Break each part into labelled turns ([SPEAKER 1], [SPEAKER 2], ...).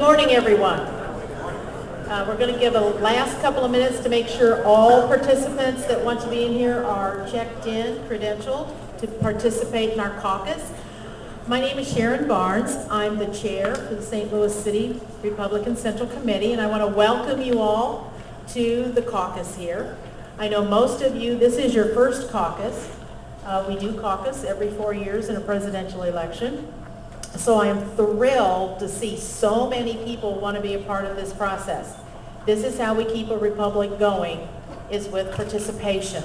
[SPEAKER 1] morning, everyone. We're going to give a last couple of minutes to make sure all participants that want to be in here are checked in, credentialed to participate in our caucus. My name is Sharon Barnes. I'm the chair for the St. Louis City Republican Central Committee, and I want to welcome you all to the caucus here. I know most of you, this is your first caucus. We do caucus every 4 years in a presidential election. So I am thrilled to see so many people want to be a part of this process. This is how we keep a republic going, is with participation.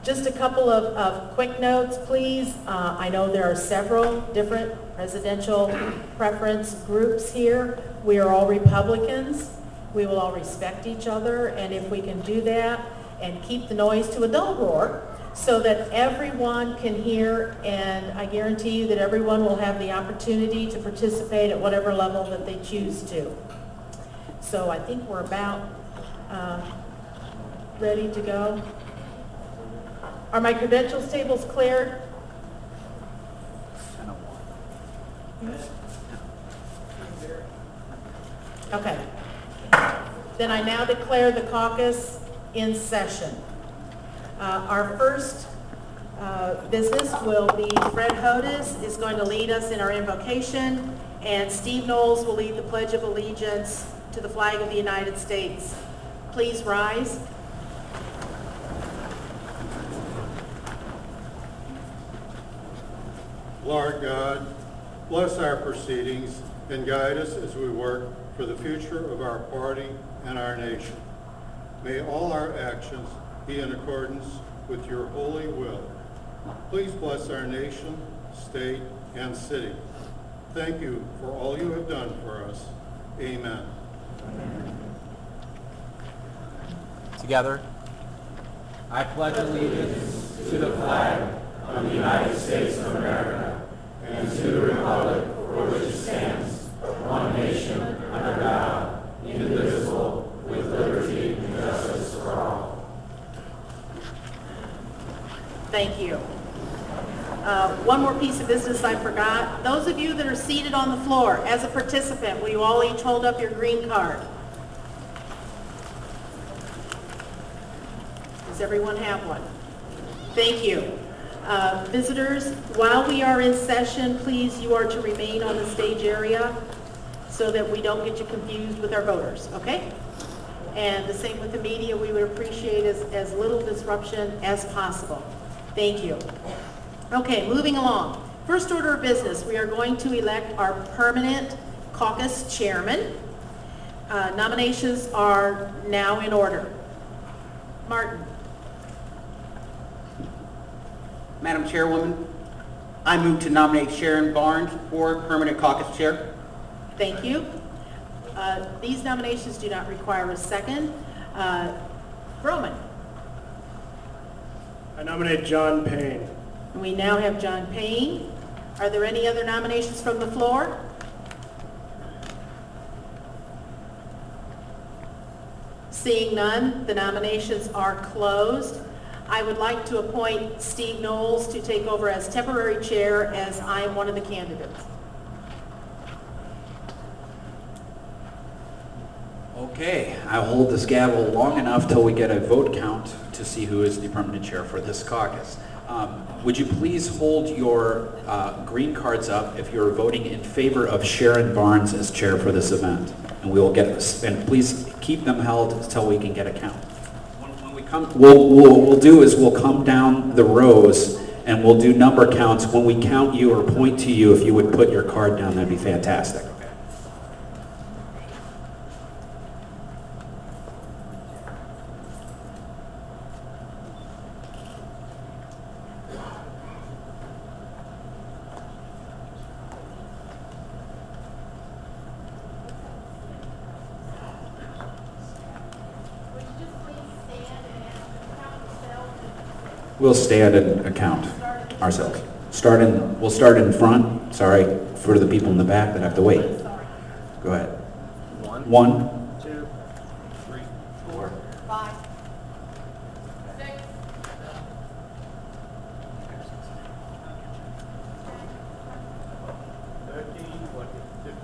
[SPEAKER 1] Just a couple of quick notes, please. I know there are several different presidential preference groups here. We are all Republicans. We will all respect each other, and if we can do that and keep the noise to a dull roar, so that everyone can hear, and I guarantee you that everyone will have the opportunity to participate at whatever level that they choose to. So I think we're about ready to go. Are my credentials tables cleared? Okay. Then I now declare the caucus in session. Our first business will be Fred Hodes is going to lead us in our invocation, and Steve Knowles will lead the Pledge of Allegiance to the flag of the United States. Please rise.
[SPEAKER 2] Lord God, bless our proceedings and guide us as we work for the future of our party and our nation. May all our actions be in accordance with your holy will. Please bless our nation, state, and city. Thank you for all you have done for us. Amen.
[SPEAKER 3] Together. I pledge allegiance to the flag of the United States of America and to the republic for which it stands, one nation, under God, indivisible, with liberty and justice for all.
[SPEAKER 1] Thank you. One more piece of business I forgot. Those of you that are seated on the floor, as a participant, will you all each hold up your green card? Does everyone have one? Thank you. Visitors, while we are in session, please, you are to remain on the stage area so that we don't get you confused with our voters, okay? And the same with the media. We would appreciate as little disruption as possible. Thank you. Okay, moving along. First order of business, we are going to elect our permanent caucus chairman. Nominations are now in order. Martin.
[SPEAKER 4] Madam Chairwoman, I move to nominate Sharon Barnes for permanent caucus chair.
[SPEAKER 1] Thank you. These nominations do not require a second. Broman.
[SPEAKER 5] I nominate John Payne.
[SPEAKER 1] And we now have John Payne. Are there any other nominations from the floor? Seeing none, the nominations are closed. I would like to appoint Steve Knowles to take over as temporary chair, as I am one of the candidates.
[SPEAKER 6] Okay, I'll hold this gavel long enough till we get a vote count to see who is the permanent chair for this caucus. Would you please hold your green cards up if you're voting in favor of Sharon Barnes as chair for this event? And we will get this, and please keep them held until we can get a count. When we come, what we'll do is we'll come down the rows and we'll do number counts. When we count you or point to you, if you would put your card down, that'd be fantastic. We'll stand and account ourselves. We'll start in front. Sorry for the people in the back that have to wait. Go ahead. 1,
[SPEAKER 5] 2,
[SPEAKER 6] 3, 4,
[SPEAKER 1] 5, 6,
[SPEAKER 5] 13, 14, 15,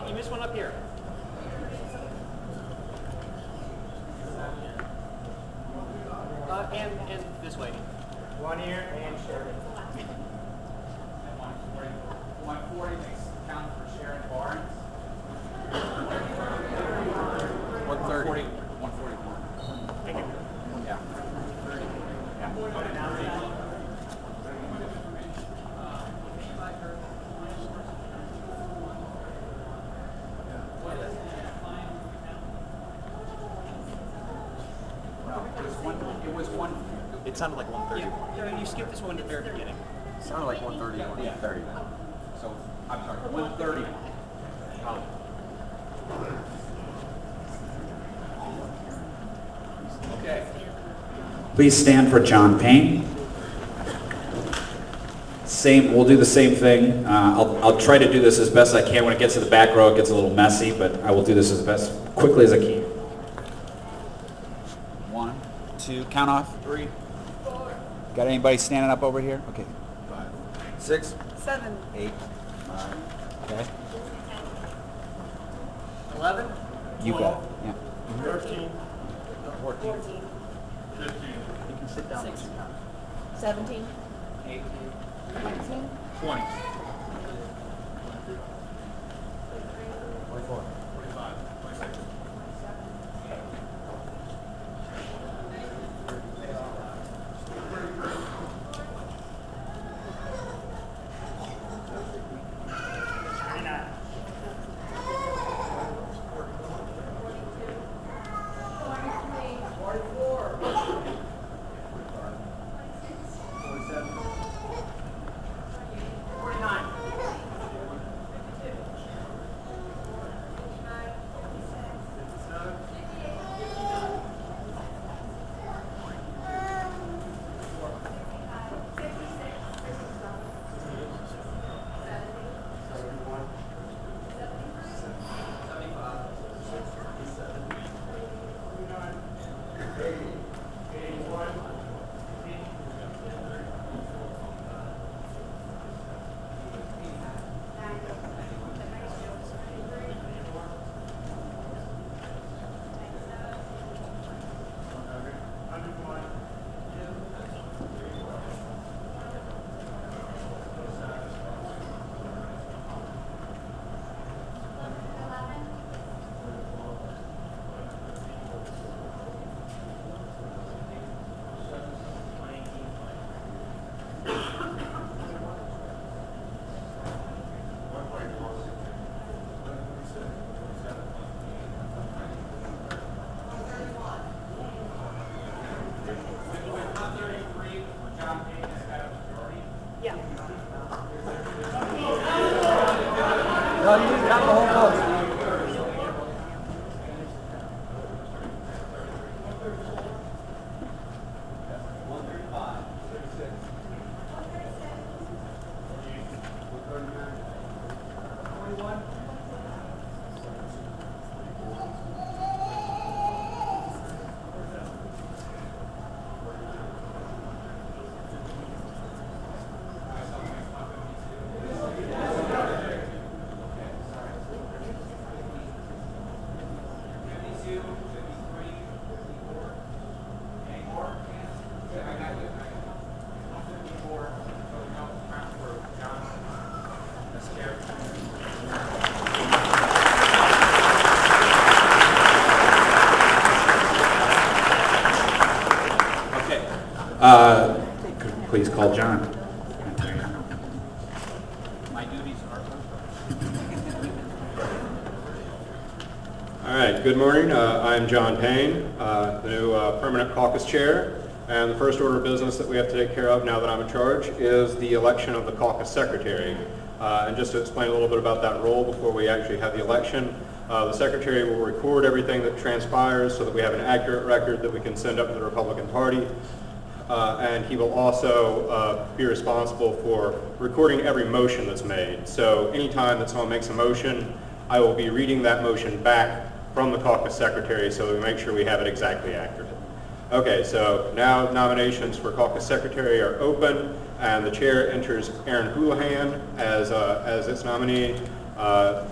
[SPEAKER 3] You missed one up here. And this way.
[SPEAKER 5] One here and Sharon.
[SPEAKER 3] 140 makes count for Sharon Barnes. 130. 141.
[SPEAKER 5] Thank you.
[SPEAKER 3] Yeah. It sounded like 130. Yeah, you skipped this one at the very beginning. It sounded like 130. 130. So, I'm sorry, 130. Okay.
[SPEAKER 6] Please stand for John Payne. We'll do the same thing. I'll try to do this as best I can. When it gets to the back row, it gets a little messy, but I will do this as best quickly as I can.
[SPEAKER 3] 1, 2, count off. 3. Got anybody standing up over here? Okay. 5, 6,
[SPEAKER 7] 7,
[SPEAKER 3] 8, 9. Okay.
[SPEAKER 7] 11,
[SPEAKER 3] You got it. Yeah.
[SPEAKER 5] 13.
[SPEAKER 3] 14. 15. You can sit down.
[SPEAKER 7] 17,
[SPEAKER 3] 18.
[SPEAKER 7] 19,
[SPEAKER 3] 20. 24. 25. 26. No, you just got the whole vote.
[SPEAKER 6] Please call John.
[SPEAKER 3] My duties are.
[SPEAKER 8] All right, good morning. I'm John Payne, the new permanent caucus chair. And the first order of business that we have to take care of now that I'm in charge is the election of the caucus secretary. And just to explain a little bit about that role before we actually have the election, the secretary will record everything that transpires so that we have an accurate record that we can send up to the Republican Party. And he will also be responsible for recording every motion that's made. So anytime that someone makes a motion, I will be reading that motion back from the caucus secretary so that we make sure we have it exactly accurate. Okay, so now nominations for caucus secretary are open, and the chair enters Aaron Houlihan as its nominee. Are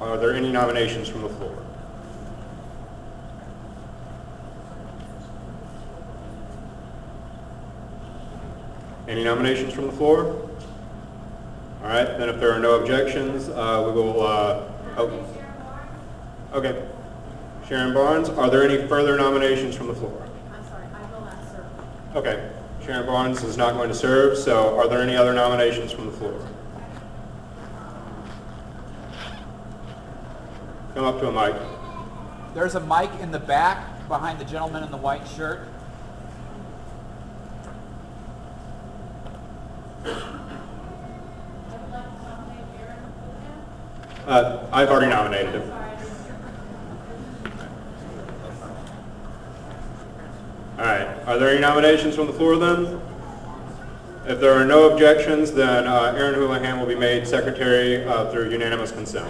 [SPEAKER 8] there any nominations from the floor? Any nominations from the floor? All right, then if there are no objections, we will, okay. Sharon Barnes, are there any further nominations from the floor?
[SPEAKER 7] I'm sorry, I will not serve.
[SPEAKER 8] Okay, Sharon Barnes is not going to serve, so are there any other nominations from the floor? Come up to a mic.
[SPEAKER 3] There's a mic in the back behind the gentleman in the white shirt.
[SPEAKER 8] I've already nominated him. All right, are there any nominations from the floor then? If there are no objections, then Aaron Houlihan will be made secretary through unanimous consent.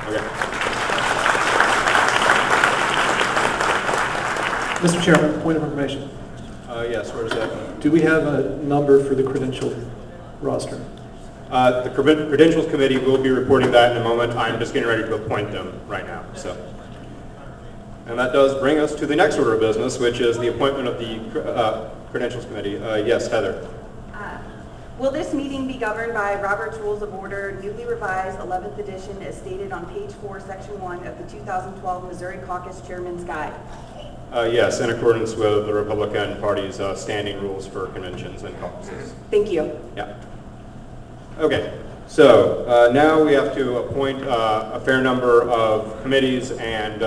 [SPEAKER 8] Okay.
[SPEAKER 9] Mr. Chairman, point of information.
[SPEAKER 8] Yes, where is that?
[SPEAKER 9] Do we have a number for the credential roster?
[SPEAKER 8] The Credentials Committee will be reporting that in a moment. I'm just getting ready to appoint them right now. So, and that does bring us to the next order of business, which is the appointment of the Credentials Committee. Yes, Heather.
[SPEAKER 10] Will this meeting be governed by Robert's Rules of Order, newly revised 11th edition, as stated on page 4, section 1 of the 2012 Missouri Caucus Chairman's Guide?
[SPEAKER 8] Yes, in accordance with the Republican Party's standing rules for conventions and caucuses.
[SPEAKER 10] Thank you.
[SPEAKER 8] Yeah. Okay, so now we have to appoint a fair number of committees and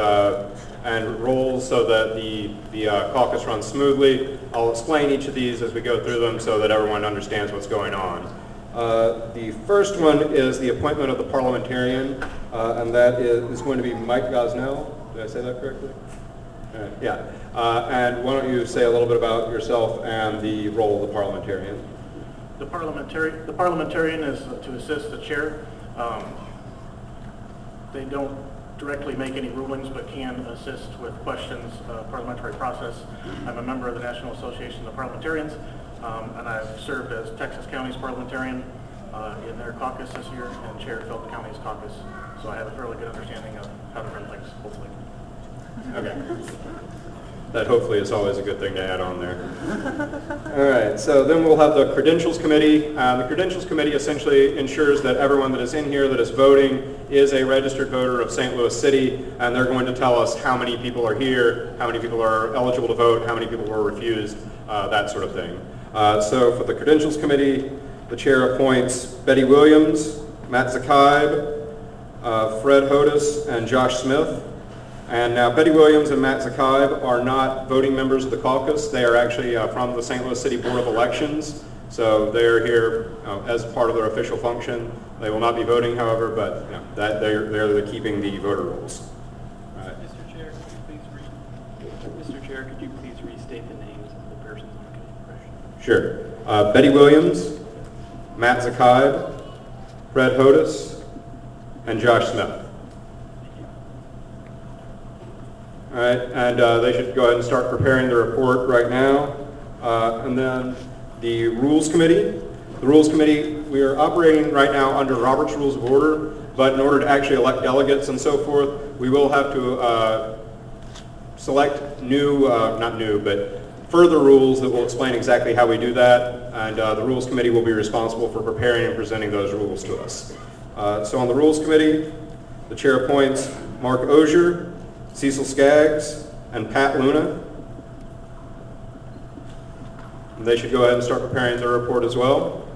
[SPEAKER 8] roles so that the caucus runs smoothly. I'll explain each of these as we go through them so that everyone understands what's going on. The first one is the appointment of the parliamentarian, and that is going to be Mike Gosnell. Did I say that correctly? Yeah. And why don't you say a little bit about yourself and the role of the parliamentarian?
[SPEAKER 5] The parliamentarian is to assist the chair. They don't directly make any rulings, but can assist with questions, parliamentary process. I'm a member of the National Association of Parliamentarians, and I've served as Texas County's parliamentarian in their caucus this year and chaired Felton County's caucus. So I have a fairly good understanding of how to run things, hopefully.
[SPEAKER 8] Okay. That hopefully is always a good thing to add on there. All right, so then we'll have the Credentials Committee. The Credentials Committee essentially ensures that everyone that is in here that is voting is a registered voter of St. Louis City, and they're going to tell us how many people are here, how many people are eligible to vote, how many people were refused, that sort of thing. So for the Credentials Committee, the chair appoints Betty Williams, Matt Zakhaib, Fred Hodis, and Josh Smith. And now Betty Williams and Matt Zakhaib are not voting members of the caucus. They are actually from the St. Louis City Board of Elections. So they're here as part of their official function. They will not be voting, however, but that they're keeping the voter rolls. All right.
[SPEAKER 9] Mr. Chair, could you please restate the names of the persons on the committee?
[SPEAKER 8] Sure. Betty Williams, Matt Zakhaib, Fred Hodis, and Josh Smith. All right, and they should go ahead and start preparing the report right now. And then the Rules Committee. The Rules Committee, we are operating right now under Robert's Rules of Order, but in order to actually elect delegates and so forth, we will have to select not new, but further rules that will explain exactly how we do that, and the Rules Committee will be responsible for preparing and presenting those rules to us. So on the Rules Committee, the chair appoints Mark Osier, Cecil Skaggs, and Pat Luna. And they should go ahead and start preparing their report as well.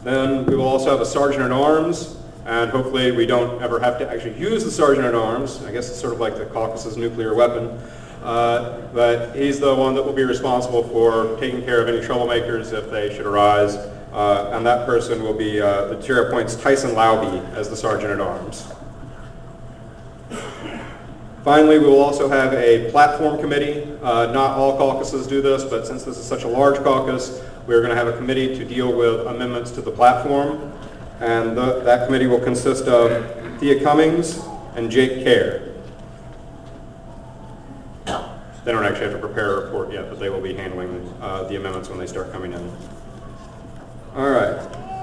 [SPEAKER 8] Then we will also have a Sergeant at Arms, and hopefully we don't ever have to actually use the Sergeant at Arms. I guess it's sort of like the caucus's nuclear weapon. But he's the one that will be responsible for taking care of any troublemakers if they should arise. And that person will be, the chair appoints Tyson Lauby as the Sergeant at Arms. Finally, we will also have a platform committee. Not all caucuses do this, but since this is such a large caucus, we're going to have a committee to deal with amendments to the platform. And that committee will consist of Thea Cummings and Jake Kerr. They don't actually have to prepare a report yet, but they will be handling the amendments when they start coming in. All right.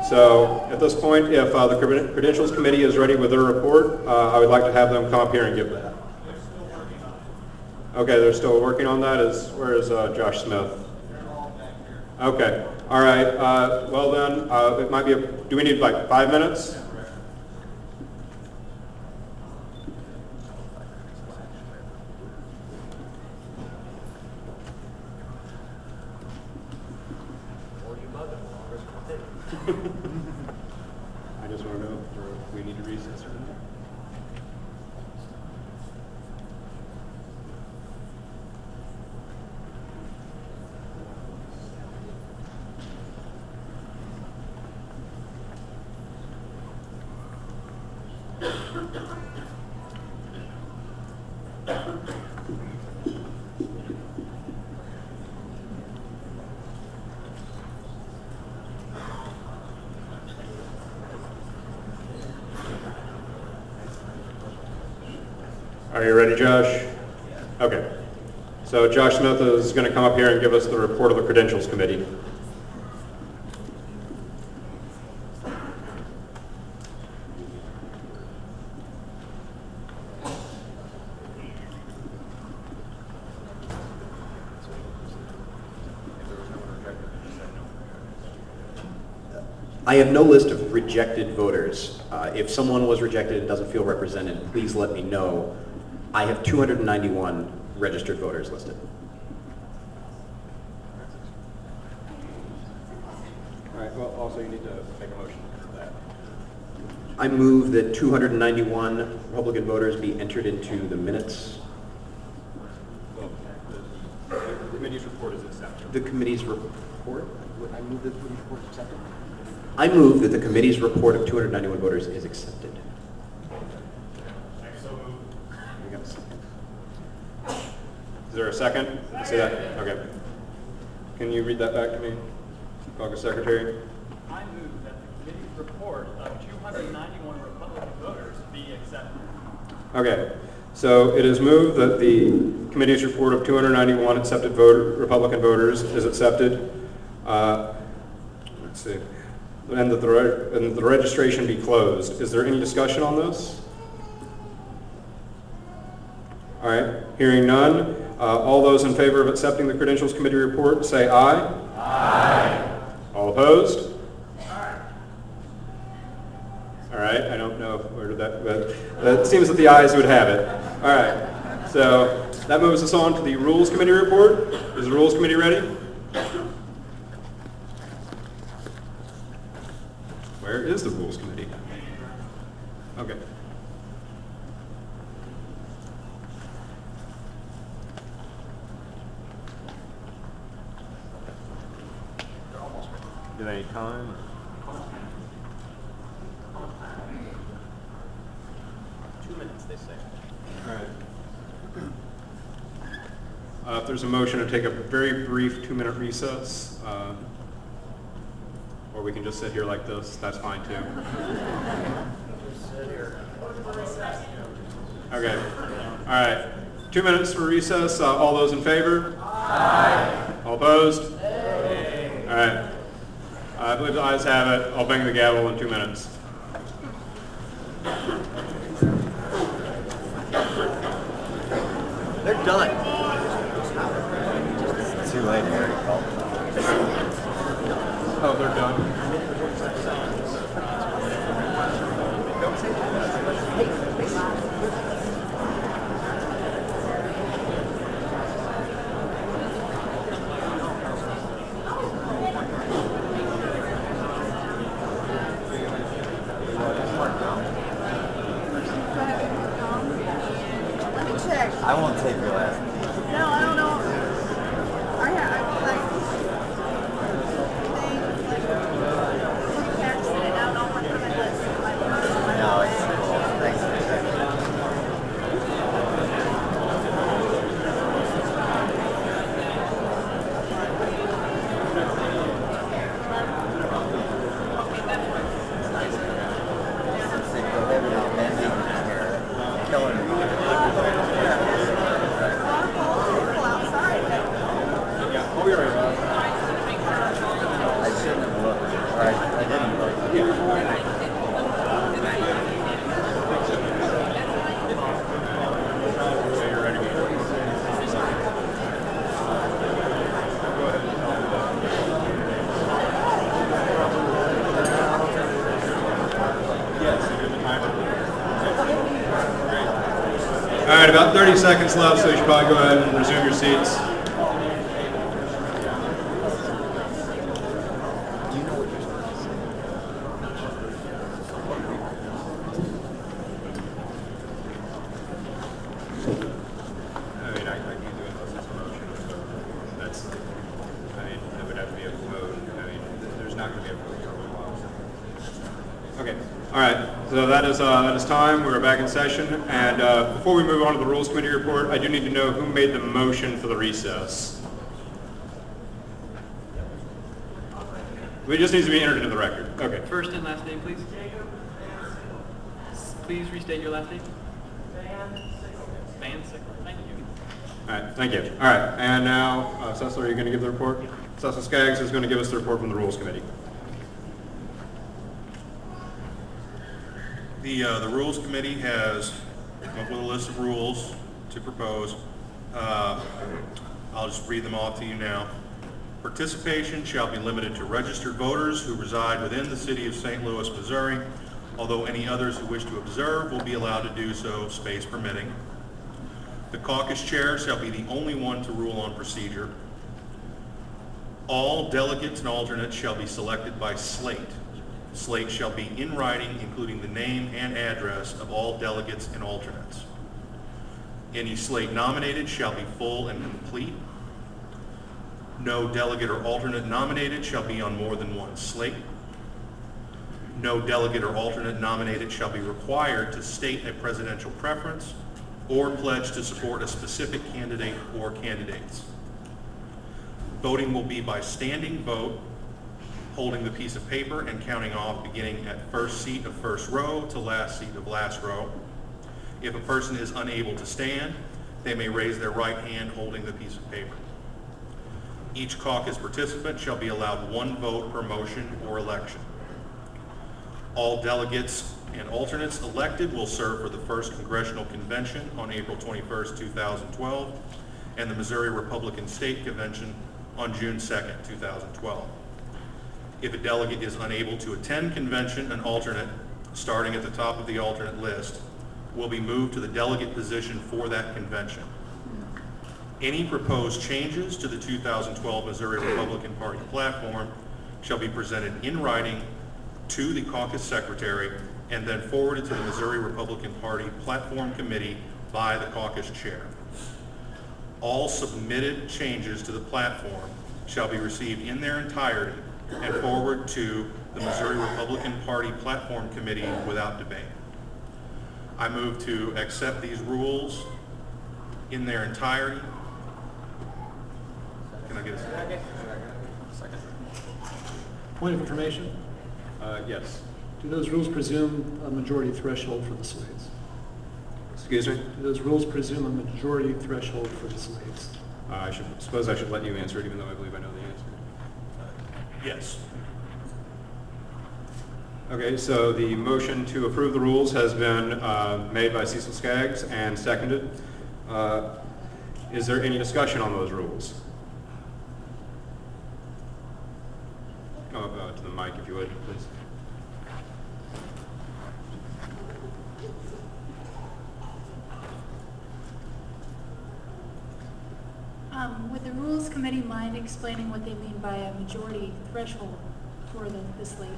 [SPEAKER 8] So at this point, if the Credentials Committee is ready with their report, I would like to have them come up here and give that. Okay, they're still working on that. Where is Josh Smith? Okay. All right. Well then, it might be. Do we need like 5 minutes? I just want to know if we need to recess or not. Are you ready, Josh? Okay. So Josh Smith is going to come up here and give us the report of the Credentials Committee.
[SPEAKER 11] I have no list of rejected voters. If someone was rejected and doesn't feel represented, please let me know. I have 291 registered voters listed.
[SPEAKER 8] All right, well, also you need to make a motion for that.
[SPEAKER 11] I move that 291 Republican voters be entered into the minutes.
[SPEAKER 8] Well, the committee's report is accepted.
[SPEAKER 11] The committee's report? I move that the committee's report is accepted. I move that the committee's report of 291 voters is accepted.
[SPEAKER 8] Is there a second? See that? Okay. Can you read that back to me, Caucus Secretary?
[SPEAKER 12] I move that the committee's report of 291 Republican voters be accepted.
[SPEAKER 8] Okay. So it is moved that the committee's report of 291 accepted Republican voters is accepted. Let's see. And that the registration be closed. Is there any discussion on this? All right. Hearing none. All those in favor of accepting the Credentials Committee report, say aye. Aye. All opposed? Aye. All right. I don't know where did that, but it seems that the ayes would have it. All right. So that moves us on to the Rules Committee report. Is the Rules Committee ready? Where is the Rules Committee? Okay. Do they need time?
[SPEAKER 3] They say.
[SPEAKER 8] All right. If there's a motion to take a very brief 2-minute recess, or we can just sit here like this, that's fine too. Okay. All right. 2 minutes for recess. All those in favor? Aye. All opposed? Aye. All right. I believe the ayes have it. I'll bang the gavel in 2 minutes.
[SPEAKER 3] They're done. Too late, I already called.
[SPEAKER 8] Oh, they're done.
[SPEAKER 7] Let me check.
[SPEAKER 3] I won't take your last name.
[SPEAKER 7] No, I don't know. I like things like it out on my permit list.
[SPEAKER 3] No, it's cool. Thanks for checking.
[SPEAKER 8] All right, about 30 seconds left, so you should probably go ahead and resume your seats. I mean, I can't do it unless it's a motion. That's, I mean, it would have to be a vote. I mean, there's not going to be a vote for a while. Okay. All right. So that is time. We're back in session. And before we move on to the Rules Committee report, I do need to know who made the motion for the recess. It just needs to be entered into the record. Okay.
[SPEAKER 12] First and last name, please. Please restate your last name. Van Sickler. Thank you.
[SPEAKER 8] All right. Thank you. All right. And now, Cecil, are you going to give the report? Cecil Skaggs is going to give us the report from the Rules Committee.
[SPEAKER 13] The Rules Committee has come up with a list of rules to propose. I'll just read them off to you now. Participation shall be limited to registered voters who reside within the city of St. Louis, Missouri, although any others who wish to observe will be allowed to do so, space permitting. The caucus chair shall be the only one to rule on procedure. All delegates and alternates shall be selected by slate. Slate shall be in writing, including the name and address of all delegates and alternates. Any slate nominated shall be full and complete. No delegate or alternate nominated shall be on more than one slate. No delegate or alternate nominated shall be required to state a presidential preference or pledge to support a specific candidate or candidates. Voting will be by standing vote, holding the piece of paper and counting off beginning at first seat of first row to last seat of last row. If a person is unable to stand, they may raise their right hand holding the piece of paper. Each caucus participant shall be allowed one vote per motion or election. All delegates and alternates elected will serve for the first Congressional Convention on April 21st, 2012, and the Missouri Republican State Convention on June 2nd, 2012. If a delegate is unable to attend convention, an alternate, starting at the top of the alternate list, will be moved to the delegate position for that convention. Any proposed changes to the 2012 Missouri Republican Party platform shall be presented in writing to the caucus secretary and then forwarded to the Missouri Republican Party Platform Committee by the caucus chair. All submitted changes to the platform shall be received in their entirety and forward to the Missouri Republican Party Platform Committee without debate. I move to accept these rules in their entirety. Can I get a second?
[SPEAKER 9] Point of information,
[SPEAKER 8] Yes.
[SPEAKER 9] do those rules presume a majority threshold for the slates?
[SPEAKER 8] Excuse me?
[SPEAKER 9] Do those rules presume a majority threshold for the slates?
[SPEAKER 8] I suppose I should let you answer it, even though I believe I know the answer.
[SPEAKER 13] Yes.
[SPEAKER 8] Okay, so the motion to approve the rules has been made by Cecil Skaggs and seconded. Is there any discussion on those rules? Come up to the mic if you would, please.
[SPEAKER 14] Would the Rules Committee mind explaining what they mean by a majority threshold for the slate?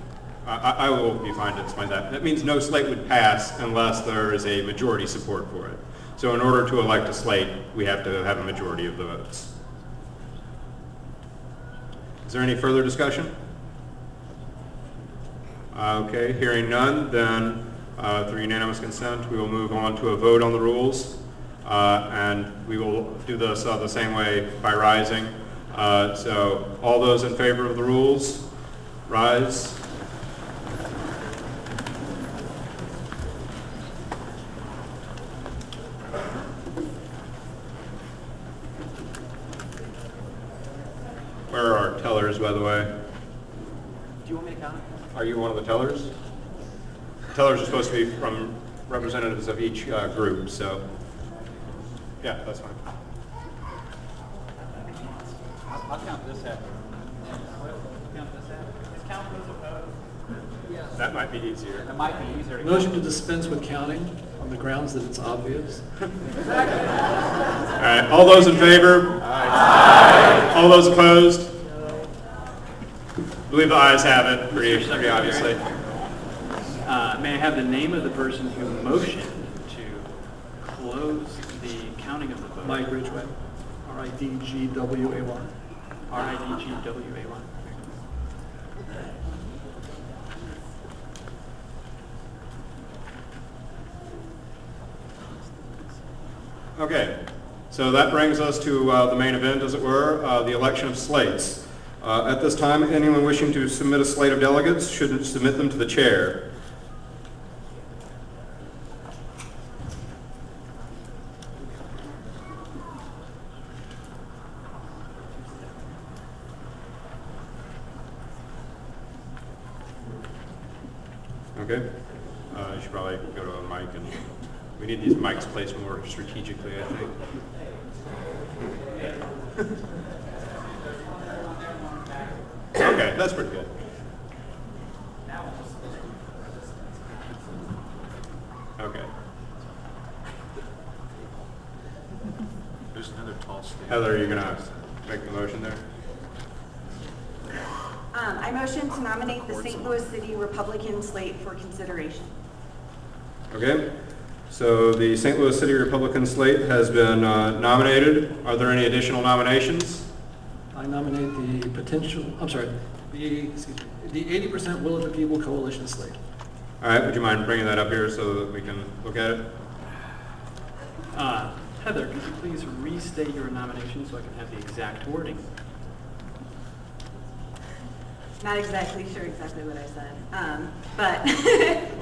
[SPEAKER 8] I will be fine to explain that. That means no slate would pass unless there is a majority support for it. So in order to elect a slate, we have to have a majority of the votes. Is there any further discussion? Okay, hearing none, then through unanimous consent, we will move on to a vote on the rules. And we will do this the same way by rising. So all those in favor of the rules, rise. Where are our tellers, by the way?
[SPEAKER 4] Do you want me to count?
[SPEAKER 8] Are you one of the tellers? Tellers are supposed to be from representatives of each group, so yeah, that's fine.
[SPEAKER 3] I'll count this half. Count this half. Is count those opposed?
[SPEAKER 8] That might be easier.
[SPEAKER 3] That might be easier to
[SPEAKER 9] Motion to dispense with counting on the grounds that it's obvious.
[SPEAKER 8] All right, all those in favor? Aye. All those opposed? I believe the ayes have it, pretty obviously.
[SPEAKER 12] May I have the name of the person who motioned to close the counting of the vote?
[SPEAKER 9] Mike Ridgway, R-I-D-G-W-A-Y.
[SPEAKER 12] R-I-D-G-W-A-Y.
[SPEAKER 8] Okay, so that brings us to the main event, as it were, the election of slates. At this time, anyone wishing to submit a slate of delegates should submit them to the chair. Okay, you should probably go to a mic, and we need these mics placed more strategically, I think. Okay, that's pretty good. Okay.
[SPEAKER 13] There's another tall stand.
[SPEAKER 8] Heather, are you gonna make the motion there?
[SPEAKER 10] I motion to nominate the St. Louis City Republican slate for consideration.
[SPEAKER 8] Okay, so the St. Louis City Republican slate has been nominated. Are there any additional nominations?
[SPEAKER 9] I nominate the the 80% Will of the People Coalition slate.
[SPEAKER 8] All right, would you mind bringing that up here so that we can look at it?
[SPEAKER 12] Heather, could you please restate your nomination so I can have the exact wording?
[SPEAKER 10] Not exactly sure exactly what I said, but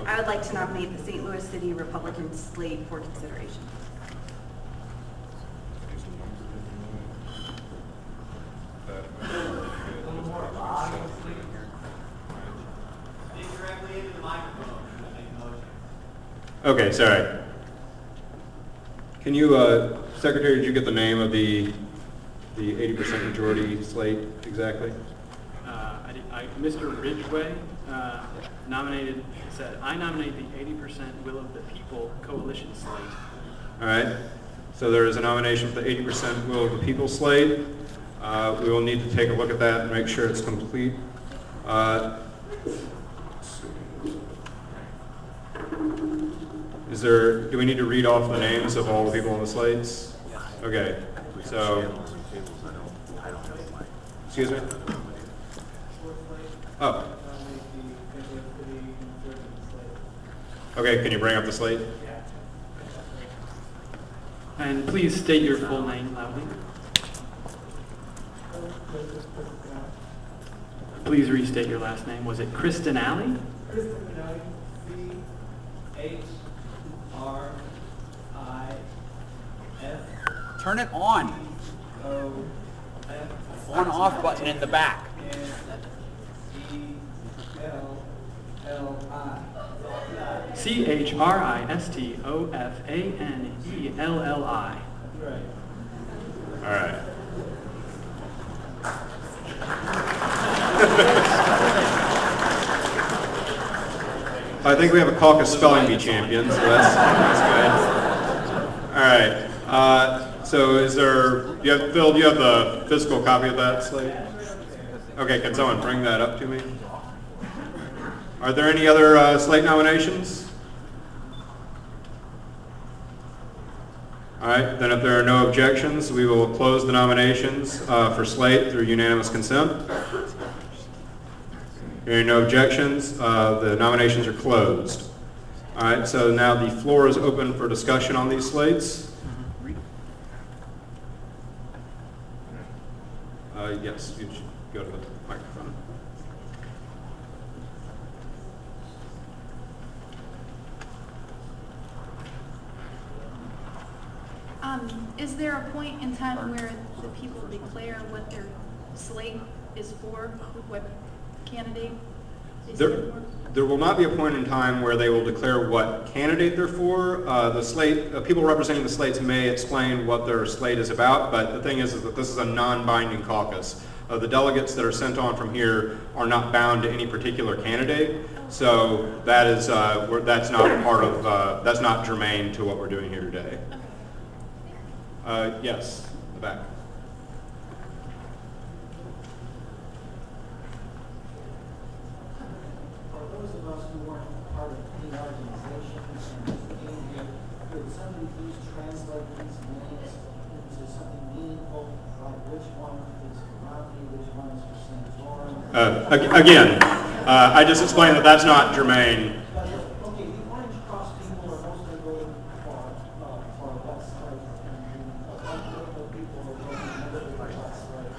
[SPEAKER 10] I would like to nominate the St. Louis City Republican slate for consideration.
[SPEAKER 8] Okay, sorry. Can you, Secretary, did you get the name of the 80% majority slate exactly?
[SPEAKER 12] Mr. Ridgway nominated, said, I nominate the 80% Will of the People Coalition slate.
[SPEAKER 8] All right, so there is a nomination for the 80% Will of the People slate. We will need to take a look at that and make sure it's complete. Do we need to read off the names of all the people on the slates? Okay, so, excuse me? Oh. Okay, can you bring up the slate?
[SPEAKER 12] And please state your full name loudly. Please restate your last name. Was it Kristen Alley?
[SPEAKER 3] C-H-R-I-S. Turn it on. On-off button in the back.
[SPEAKER 12] C-H-R-I-S-T-O-F-A-N-E-L-L-I.
[SPEAKER 8] All right. I think we have a caucus spelling bee champion, so that's good. All right. So is there, Phil, do you have the physical copy of that slate? Okay, can someone bring that up to me? Are there any other slate nominations? All right, then if there are no objections, we will close the nominations for slate through unanimous consent. Hearing no objections, the nominations are closed. All right, so now the floor is open for discussion on these slates. Yes, you should go to the microphone.
[SPEAKER 14] Is there a point in time where the people declare what their slate is for, what candidate they stand for?
[SPEAKER 8] There will not be a point in time where they will declare what candidate they're for. The slate, people representing the slates may explain what their slate is about, but the thing is that this is a non-binding caucus. The delegates that are sent on from here are not bound to any particular candidate, so that is that's not part of that's not germane to what we're doing here today. Yes, the back.
[SPEAKER 15] For those of us who weren't part of any organization and came here, could somebody please translate these names into something meaningful, like which one is for Romney, which one is for Santorum?
[SPEAKER 8] Again, I just explained that that's not germane.
[SPEAKER 15] Okay, the Orange Cross people are mostly voting for West Slate, and the political people are voting mostly for West Slate.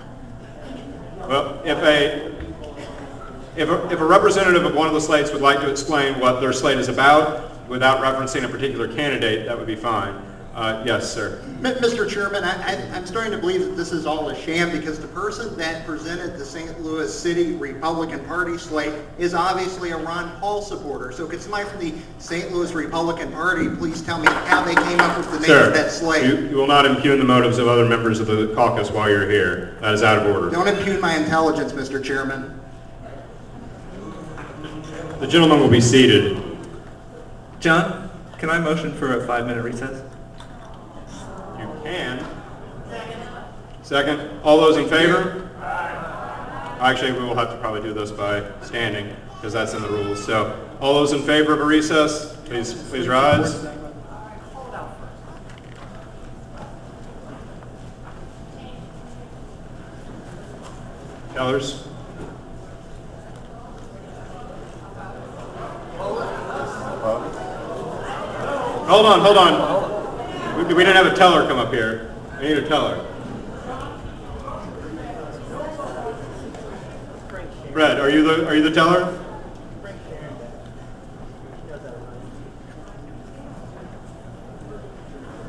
[SPEAKER 8] Well, if a representative of one of the slates would like to explain what their slate is about without referencing a particular candidate, that would be fine. Yes, sir.
[SPEAKER 16] Mr. Chairman, I'm starting to believe that this is all a sham because the person that presented the St. Louis City Republican Party slate is obviously a Ron Paul supporter. So could somebody from the St. Louis Republican Party please tell me how they came up with the name of that slate?
[SPEAKER 8] You will not impugn the motives of other members of the caucus while you're here. That is out of order.
[SPEAKER 16] Don't impugn my intelligence, Mr. Chairman.
[SPEAKER 8] The gentleman will be seated.
[SPEAKER 9] John, can I motion for a 5-minute recess?
[SPEAKER 8] You can. Second. All those in favor? Actually, we will have to probably do this by standing because that's in the rules. So, all those in favor of a recess, please rise. Tellers. Hold on. We didn't have a teller come up here. I need a teller. Brett, are you the teller?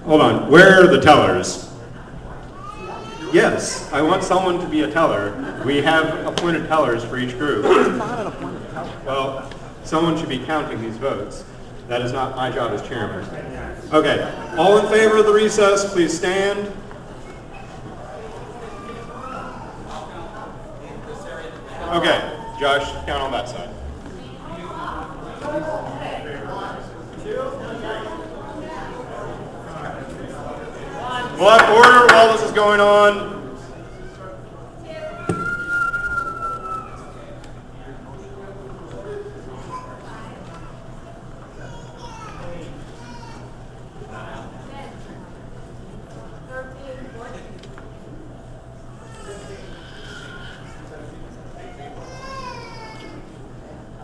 [SPEAKER 8] Hold on. Where are the tellers? Yes, I want someone to be a teller. We have appointed tellers for each group. Well, someone should be counting these votes. That is not my job as chairman. Okay, all in favor of the recess, please stand. Okay, Josh, count on that side. We'll have order while this is going on.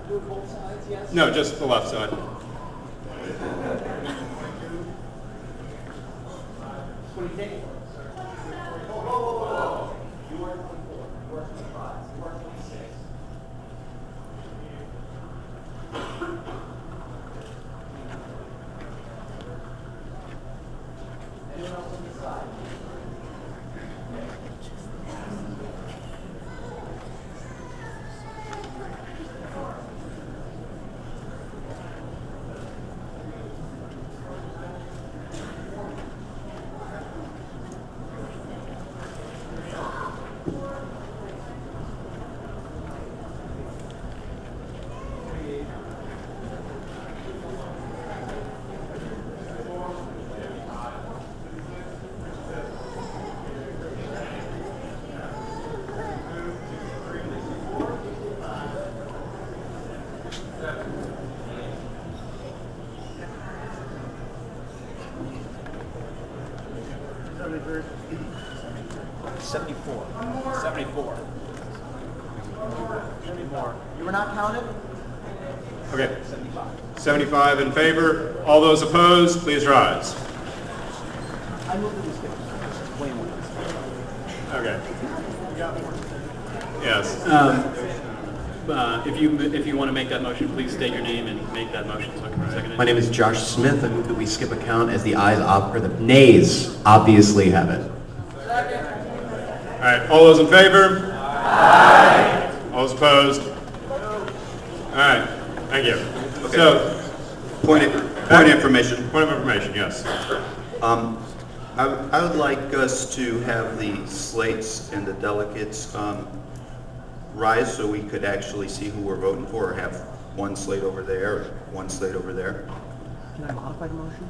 [SPEAKER 15] Move both sides, yes?
[SPEAKER 8] No, just the left side.
[SPEAKER 15] What do you think? You are 24, you are 25, you are 26. Anyone else on this side? You were not counted?
[SPEAKER 8] Okay. 75 in favor. All those opposed, please rise.
[SPEAKER 15] I moved to this way more.
[SPEAKER 8] Okay. Yes.
[SPEAKER 12] If you want to make that motion, please state your name and make that motion so I can second it.
[SPEAKER 11] My name is Josh Smith. I move that we skip a count as the the nays obviously have it.
[SPEAKER 8] All right. All those in favor? Aye. All those opposed? All right. Thank you.
[SPEAKER 11] Okay.
[SPEAKER 8] So,
[SPEAKER 11] Point of information.
[SPEAKER 8] Point of information, yes.
[SPEAKER 17] I would like us to have the slates and the delegates rise so we could actually see who we're voting for, or have one slate over there, or one slate over there.
[SPEAKER 15] Can I modify the motion?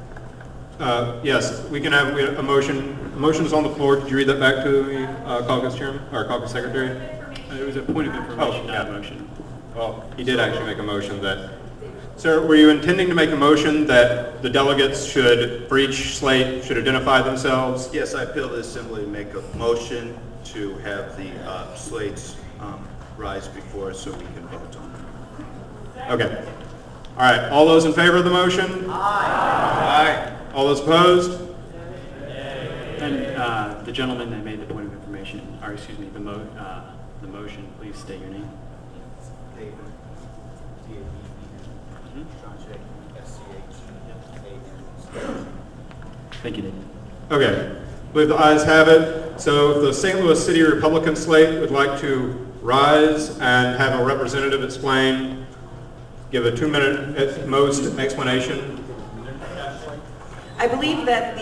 [SPEAKER 8] Yes, we can have a motion. A motion is on the floor. Could you read that back to the caucus chairman or caucus secretary?
[SPEAKER 12] It was a point of information, not a motion.
[SPEAKER 8] Well, he did actually make a motion that. Sir, were you intending to make a motion that the delegates should, for each slate, should identify themselves?
[SPEAKER 17] Yes, I appeal to the assembly to make a motion to have the slates rise before us so we can vote on them.
[SPEAKER 8] Okay. All right. All those in favor of the motion?
[SPEAKER 17] Aye.
[SPEAKER 8] Aye. All those opposed?
[SPEAKER 12] And the gentleman that made the point of information, or excuse me, the motion, please state your name.
[SPEAKER 17] David.
[SPEAKER 12] Thank you, David.
[SPEAKER 8] Okay. I believe the ayes have it. So if the St. Louis City Republican slate would like to rise and have a representative explain, give a 2-minute at most explanation.
[SPEAKER 10] I believe that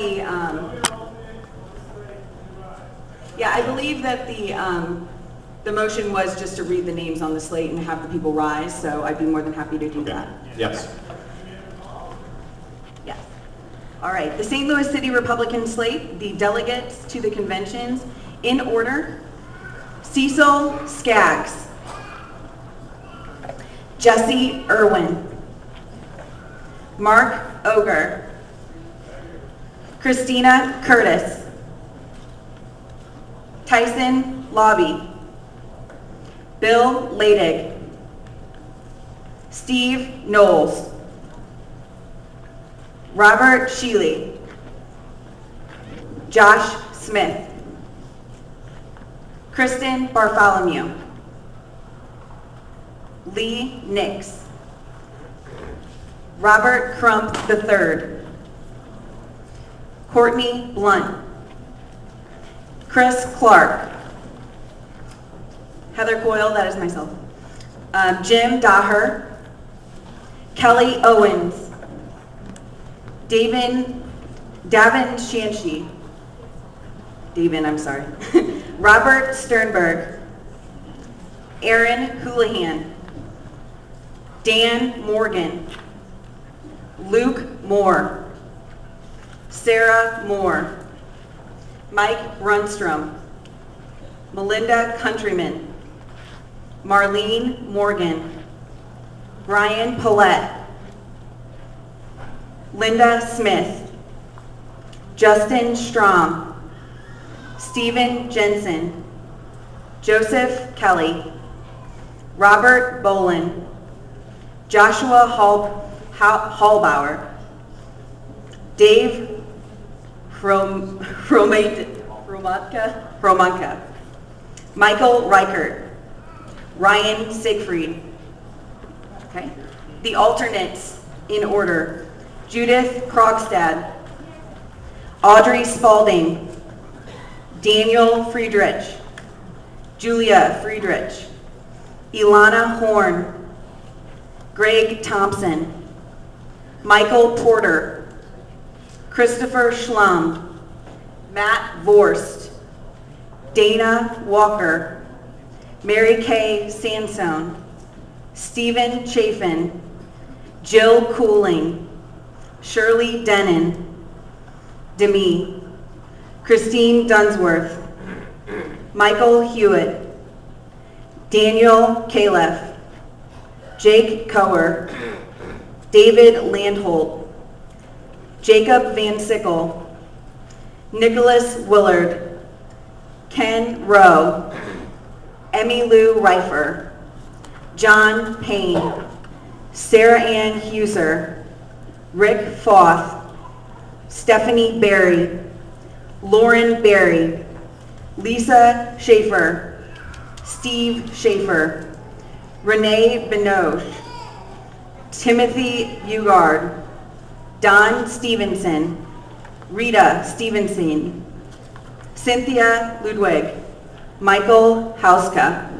[SPEAKER 10] the motion was just to read the names on the slate and have the people rise, so I'd be more than happy to do that.
[SPEAKER 8] Yes.
[SPEAKER 10] Yes. All right, the St. Louis City Republican slate, the delegates to the conventions, in order: Cecil Skaggs, Jesse Irwin, Mark Oger, Christina Curtis, Tyson Lobby, Bill Ladig, Steve Knowles, Robert Shealy, Josh Smith, Kristen Bartholomew, Lee Nix, Robert Crump III, Courtney Blunt, Chris Clark, Heather Coyle, that is myself, Jim Daher, Kelly Owens, Davin Shanshi, Robert Sternberg, Aaron Houlihan, Dan Morgan, Luke Moore, Sarah Moore, Mike Brunstrom, Melinda Countryman, Marlene Morgan, Brian Paulette, Linda Smith, Justin Strom, Stephen Jensen, Joseph Kelly, Robert Bolin, Joshua Hallbauer, Dave Romanka, Michael Reichert, Ryan Siegfried. Okay. The alternates in order: Judith Krogstad, Audrey Spalding, Daniel Friedrich, Julia Friedrich, Ilana Horn, Greg Thompson, Michael Porter, Christopher Schlum, Matt Vorst, Dana Walker, Mary Kay Sansone, Stephen Chafin, Jill Cooling, Shirley Denon, Demi, Christine Dunsworth, Michael Hewitt, Daniel Califf, Jake Coher, David Landholt, Jacob Van Sickle, Nicholas Willard, Ken Rowe, Emmy Lou Reifer, John Payne, Sarah Ann Huser, Rick Foth, Stephanie Berry, Lauren Berry, Lisa Schaefer, Steve Schaefer, Renee Benoche, Timothy Ugard, Don Stevenson, Rita Stevenson, Cynthia Ludwig, Michael Hauska.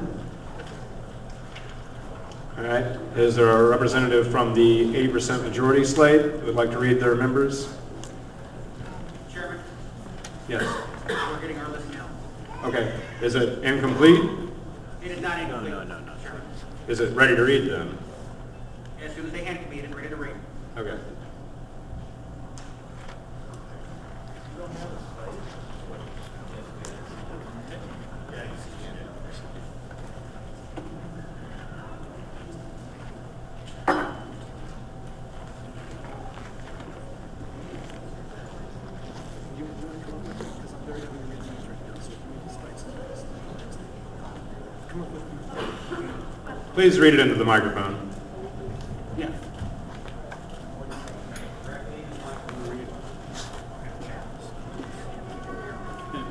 [SPEAKER 8] All right. Is there a representative from the 80% majority slate who would like to read their members?
[SPEAKER 4] Chairman,
[SPEAKER 8] Yes.
[SPEAKER 4] we're getting our list now.
[SPEAKER 8] Okay. Is it incomplete?
[SPEAKER 4] It is not incomplete. No, Chairman.
[SPEAKER 8] Is it ready to read then?
[SPEAKER 4] As soon as they hand it to me, it is ready to read.
[SPEAKER 8] Okay. Please read it into the microphone.
[SPEAKER 12] Yeah.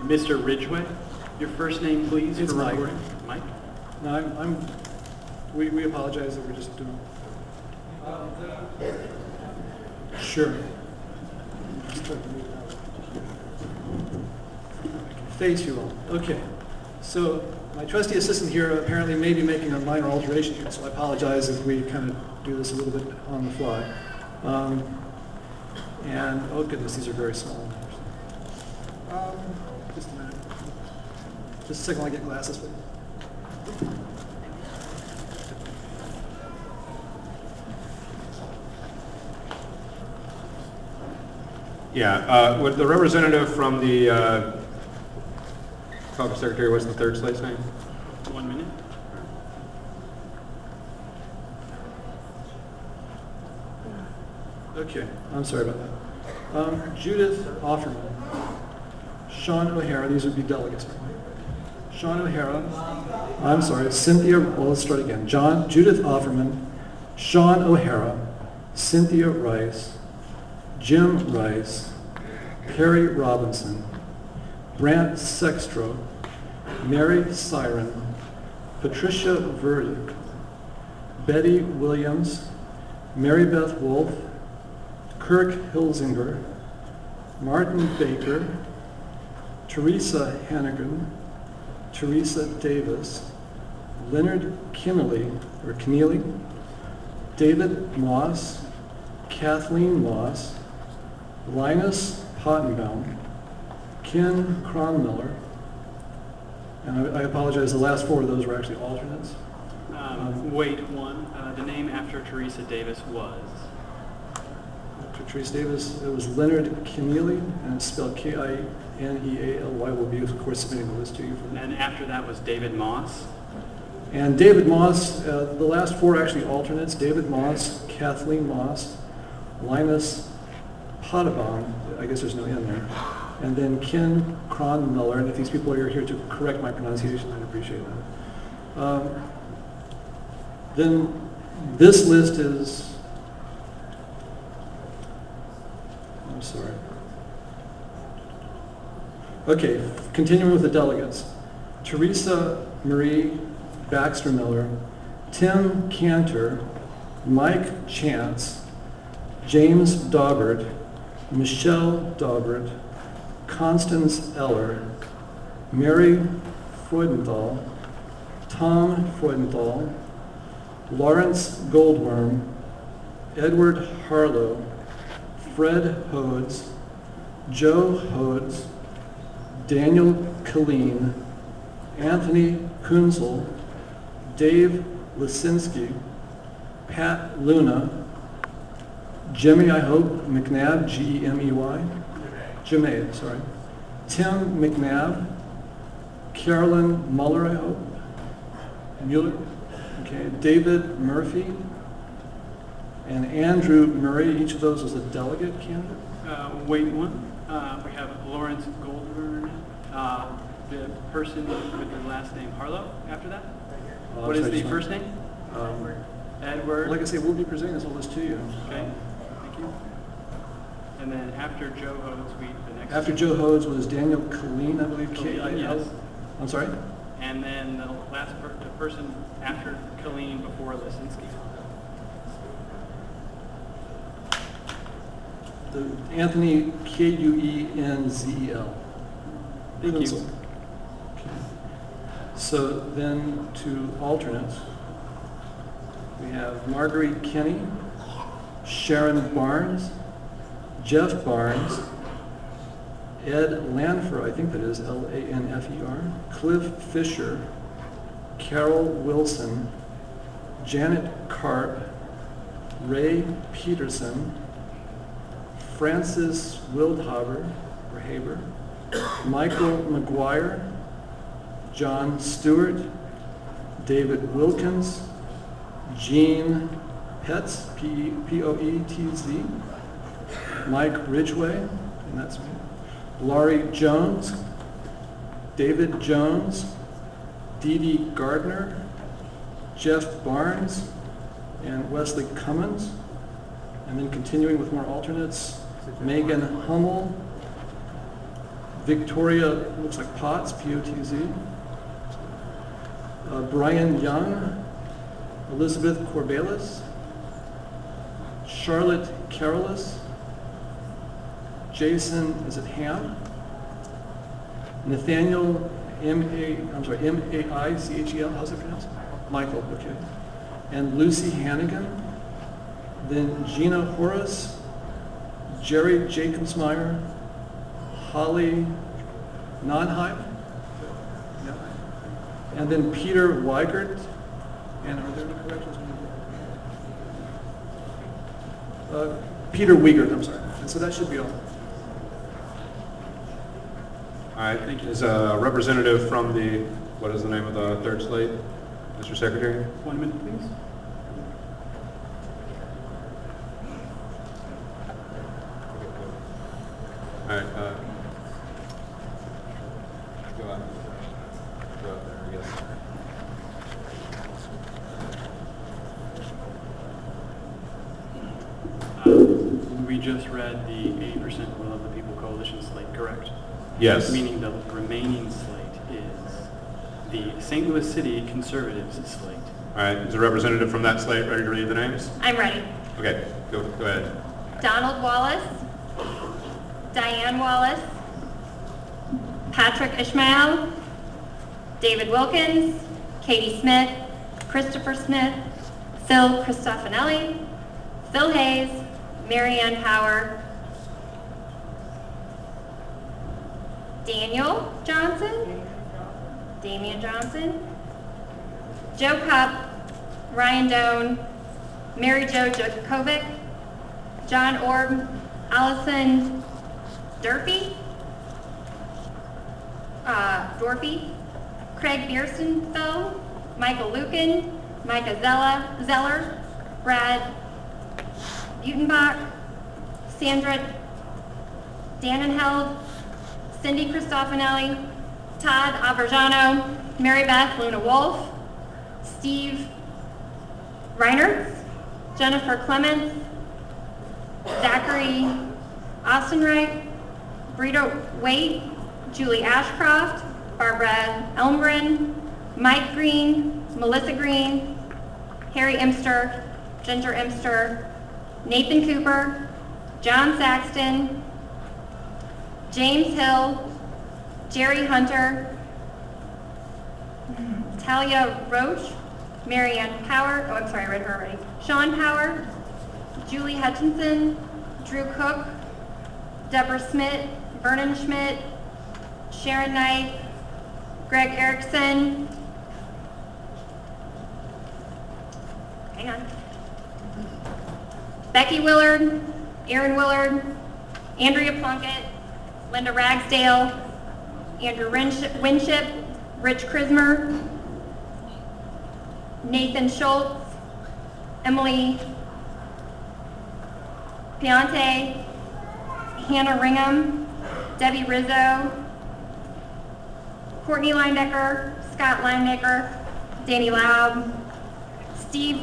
[SPEAKER 12] Mr. Ridgway, your first name, please,
[SPEAKER 9] It's
[SPEAKER 12] for
[SPEAKER 9] Mike.
[SPEAKER 12] recording. Mike?
[SPEAKER 9] No, we apologize that we're just doing. Sure. Face you all. Okay. So my trusty assistant here apparently may be making a minor alteration here, so I apologize if we kind of do this a little bit on the fly. And, oh goodness, these are very small. Just a minute. Just a second while I get glasses, please.
[SPEAKER 8] Yeah. Would the representative from the caucus secretary, what's the third slate's name?
[SPEAKER 12] 1 minute.
[SPEAKER 9] Okay, I'm sorry about that. Judith Offerman, Sean O'Hara, these would be delegates. Sean O'Hara, I'm sorry, Cynthia, well, let's start again. Judith Offerman, Sean O'Hara, Cynthia Rice, Jim Rice, Perry Robinson, Brant Sextro, Mary Siren, Patricia Verdick, Betty Williams, Mary Beth Wolf, Kirk Hilsinger, Martin Baker, Teresa Hannigan, Teresa Davis, Leonard Keneally, David Moss, Kathleen Moss, Linus Pottenbaum, Ken Cronmiller, and I apologize, the last four of those were actually alternates.
[SPEAKER 12] Wait, one. The name after Teresa Davis was?
[SPEAKER 9] After Teresa Davis, it was Leonard Keneally, and it's spelled K-I-N-E-A-L-Y. We'll be, of course, submitting the list to you for that.
[SPEAKER 12] And after that was David Moss?
[SPEAKER 9] And David Moss, the last four are actually alternates. David Moss, Kathleen Moss, Linus Pottenbaum, I guess there's no N there, and then Ken Cronmiller, and if these people are here to correct my pronunciation, I'd appreciate that. Then This list is, I'm sorry. Okay, continuing with the delegates. Teresa Marie Baxter Miller, Tim Cantor, Mike Chance, James Daubert, Michelle Daubert, Constance Eller, Mary Freudenthal, Tom Freudenthal, Lawrence Goldworm, Edward Harlow, Fred Hodes, Joe Hodes, Daniel Killeen, Anthony Kunzel, Dave Lisinski, Pat Luna, Jimmy, I hope, McNabb, G-E-M-E-Y, Jemay, sorry, Tim McNabb, Carolyn Muller, I hope, Mueller, okay, David Murphy, and Andrew Murray. Each of those is a delegate candidate?
[SPEAKER 12] Wait one. We have Lawrence Goldberg, the person with the last name Harlow after that. What is the first name? Edward.
[SPEAKER 9] Like I say, we'll be presenting this all this to you.
[SPEAKER 12] Okay, thank you. And then after Joe Hodes, the next.
[SPEAKER 9] After Joe Hodes was Daniel Killeen, I believe. K-I-L.
[SPEAKER 12] Yes.
[SPEAKER 9] I'm sorry?
[SPEAKER 12] And then the last the person after Killeen before Lisinski.
[SPEAKER 9] Anthony, K-U-E-N-Z-E-L.
[SPEAKER 12] Thank you.
[SPEAKER 9] Okay. So then to alternates, we have Marguerite Kenny, Sharon Barnes, Jeff Barnes, Ed Lanfer, I think that is L-A-N-F-E-R, Cliff Fisher, Carol Wilson, Janet Karp, Ray Peterson, Francis Wildhaber, or Haber, Michael McGuire, John Stewart, David Wilkins, Jean Petz, P-O-E-T-Z, Mike Ridgway, and that's me, Laurie Jones, David Jones, Dee Dee Gardner, Jeff Barnes, and Wesley Cummins. And then continuing with more alternates, Megan Hummel, Victoria, looks like Potts, P-O-T-Z, Brian Young, Elizabeth Corbalis, Charlotte Carolus, Jason, is it Ham? Nathaniel, M-A-I-C-H-E-L, how's it pronounced? Michael, okay. And Lucy Hannigan. Then Gina Horace, Jerry Jacobsmeyer, Holly Nonheim, and then Peter Weigert. And are there any corrections? Peter Weigert, I'm sorry. And so that should be all.
[SPEAKER 8] All right, thank you. Is a representative from the, what is the name of the third slate, Mr. Secretary?
[SPEAKER 12] 1 minute, please.
[SPEAKER 8] All right, go out there, I guess.
[SPEAKER 12] We just read the 80% will of the people coalition slate, correct?
[SPEAKER 8] Yes.
[SPEAKER 12] Meaning the remaining slate is the St. Louis City Conservatives slate.
[SPEAKER 8] All right, is a representative from that slate ready to read the names?
[SPEAKER 18] I'm ready.
[SPEAKER 8] Okay, go ahead.
[SPEAKER 18] Donald Wallace, Diane Wallace, Patrick Ishmael, David Wilkins, Katie Smith, Christopher Smith, Phil Cristofanelli, Phil Hayes, Marianne Power, Daniel Johnson, Damian Johnson, Joe Cupp, Ryan Doan, Mary Jo Jokovic, John Orb, Allison Durfee, Craig Bierstenfeld, Michael Lucan, Micah Zeller, Brad Butenbach, Sandra Dannenheld, Cindy Cristofanelli, Todd Averjano, Mary Beth Luna Wolf, Steve Reinert, Jennifer Clements, Zachary Austenreich, Brito Waite, Julie Ashcroft, Barbara Elmgren, Mike Green, Melissa Green, Harry Imster, Ginger Imster, Nathan Cooper, John Saxton, James Hill, Jerry Hunter, Talia Roach, Marianne Power, oh I'm sorry, I read her already, Sean Power, Julie Hutchinson, Drew Cook, Deborah Smith, Vernon Schmidt, Sharon Knight, Greg Erickson, hang on, Becky Willard, Aaron Willard, Andrea Plunkett, Linda Ragsdale, Andrew Winship, Rich Krismer, Nathan Schultz, Emily Piante, Hannah Ringham, Debbie Rizzo, Courtney Linedecker, Scott Linedecker, Danny Laub, Steve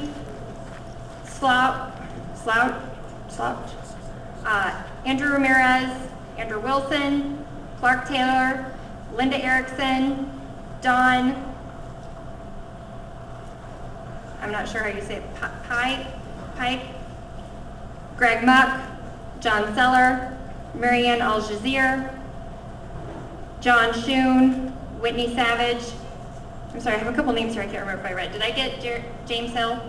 [SPEAKER 18] Andrew Ramirez, Andrew Wilson, Clark Taylor, Linda Erickson, Dawn, I'm not sure how you say it, Pike, Greg Muck, John Seller, Marianne Al-Jazeer, John Schoon, Whitney Savage. I'm sorry, I have a couple names here I can't remember if I read. Did I get James Hill?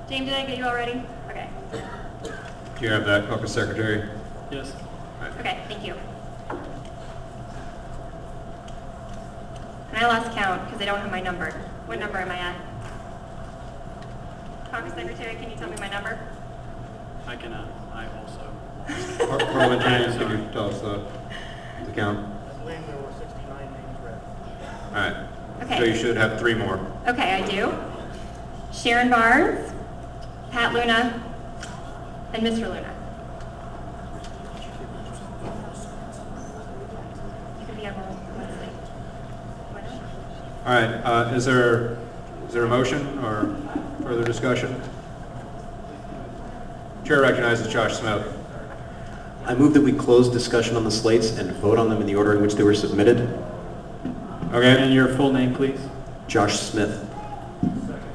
[SPEAKER 18] James, did I get you already? Okay.
[SPEAKER 8] Do you have that, caucus secretary?
[SPEAKER 12] Yes.
[SPEAKER 8] Right.
[SPEAKER 18] Okay, thank you. And I lost count because they don't have my number. What number am I at? Caucus secretary, can you tell me my number?
[SPEAKER 12] I cannot. I also.
[SPEAKER 8] Parliamentarians, could you tell us the count?
[SPEAKER 5] I believe there were 69 names read.
[SPEAKER 8] All right.
[SPEAKER 18] Okay.
[SPEAKER 8] So you should have 3 more.
[SPEAKER 18] Okay, I do. Sharon Barnes, Pat Luna, and Mr. Luna. You can be on Wednesday.
[SPEAKER 8] All right. Is there a motion or further discussion? Chair recognizes Josh Smith.
[SPEAKER 11] I move that we close discussion on the slates and vote on them in the order in which they were submitted.
[SPEAKER 8] Okay.
[SPEAKER 12] And your full name, please?
[SPEAKER 11] Josh Smith.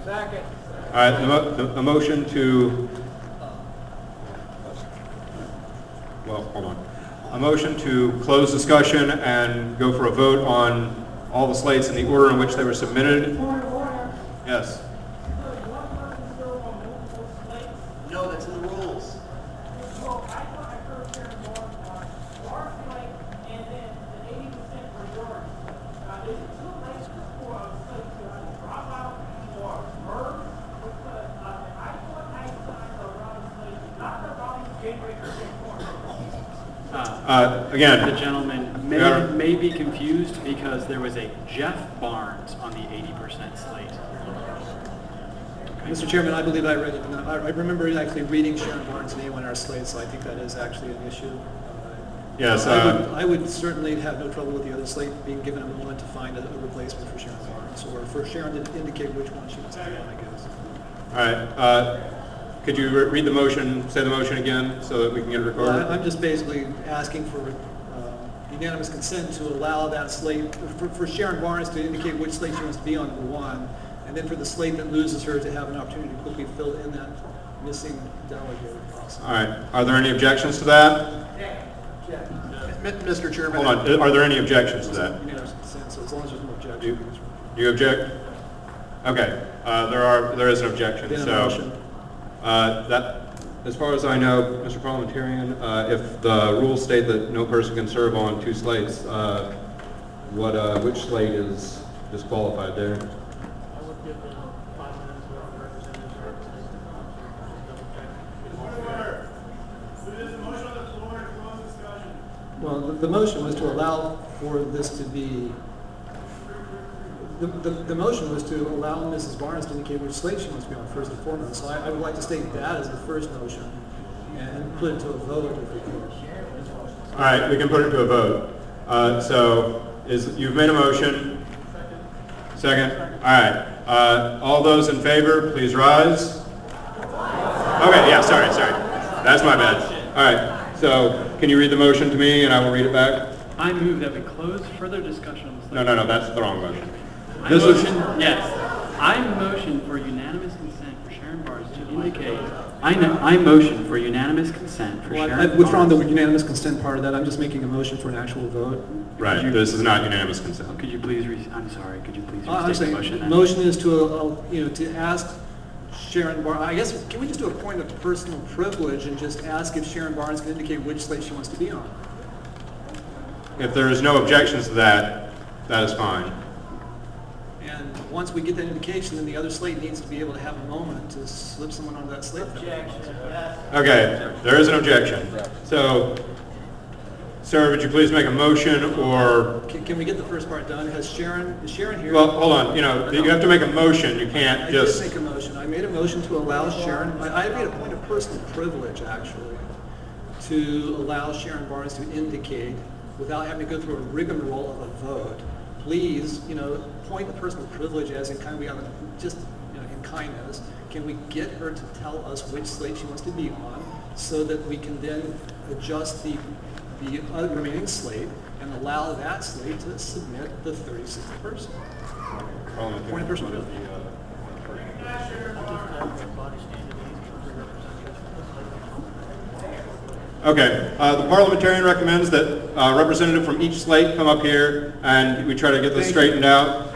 [SPEAKER 5] Second.
[SPEAKER 8] All right. The motion to, well, hold on. A motion to close discussion and go for a vote on all the slates in the order in which they were submitted. Yes.
[SPEAKER 16] No, that's in the rules.
[SPEAKER 8] Again,
[SPEAKER 12] the gentleman may be confused because there was a Jeff Barnes on the 80% slate.
[SPEAKER 9] Mr. Chairman, I believe I read it. I remember actually reading Sharon Barnes' name on our slate, so I think that is actually an issue.
[SPEAKER 8] Yes.
[SPEAKER 9] I would certainly have no trouble with the other slate being given a moment to find a replacement for Sharon Barnes, or for Sharon to indicate which one she wants to be on, I guess.
[SPEAKER 8] All right. Could you read the motion, say the motion again, so that we can get it recorded?
[SPEAKER 9] Well, I'm just basically asking for unanimous consent to allow that slate, for Sharon Barnes to indicate which slate she wants to be on, number one, and then for the slate that loses her to have an opportunity to quickly fill in that missing delegate.
[SPEAKER 8] All right. Are there any objections to that?
[SPEAKER 16] Mr. Chairman.
[SPEAKER 8] Hold on. Are there any objections to that?
[SPEAKER 9] Unanimous consent, so as long as there's no objection.
[SPEAKER 8] Do you object? Okay. There is an objection.
[SPEAKER 9] Then a
[SPEAKER 8] So
[SPEAKER 9] motion.
[SPEAKER 8] that, as far as I know, Mr. Parliamentarian, if the rules state that no person can serve on 2 slates, which slate is disqualified there?
[SPEAKER 5] I would give them 5 minutes to representatives or representatives.
[SPEAKER 9] Well, the motion was to allow for this to be, the motion was to allow Mrs. Barnes to indicate which slate she wants to be on first and foremost. So I would like to state that as the first motion and put it to a vote if we could.
[SPEAKER 8] All right, we can put it to a vote. You've made a motion. Second. All right. All those in favor, please rise. Okay, yeah, sorry. That's my bad. All right, so can you read the motion to me and I will read it back?
[SPEAKER 12] I move that we close further discussion on the slate.
[SPEAKER 8] No, that's the wrong motion.
[SPEAKER 12] I motion for unanimous consent for Sharon Barnes to indicate. I motion for unanimous consent for Sharon
[SPEAKER 9] I've withdrawn the unanimous consent part of that. I'm just making a motion for an actual vote.
[SPEAKER 8] Right, this is not unanimous consent.
[SPEAKER 12] Could you please, I'm sorry, could you please
[SPEAKER 9] I'm
[SPEAKER 12] restate
[SPEAKER 9] saying
[SPEAKER 12] the motion? then?
[SPEAKER 9] motion is to ask Sharon Barnes, I guess, can we just do a point of personal privilege and just ask if Sharon Barnes can indicate which slate she wants to be on?
[SPEAKER 8] If there is no objections to that, that is fine.
[SPEAKER 9] And once we get that indication, then the other slate needs to be able to have a moment to slip someone onto that slate.
[SPEAKER 8] Okay, there is an objection. So, sir, would you please make a motion, or...
[SPEAKER 9] Can we get the first part done? Is Sharon here?
[SPEAKER 8] Well, hold on. You have to make a motion. You can't just...
[SPEAKER 9] I did make a motion. I made a motion to allow Sharon, I made a point of personal privilege, actually, to allow Sharon Barnes to indicate, without having to go through a rigmarole of a vote, please, point of personal privilege as in kind of in kindness, can we get her to tell us which slate she wants to be on so that we can then adjust the remaining slate and allow that slate to submit the 36th person. Point of personal privilege.
[SPEAKER 8] Okay, the parliamentarian recommends that a representative from each slate come up here and we try to get this straightened out.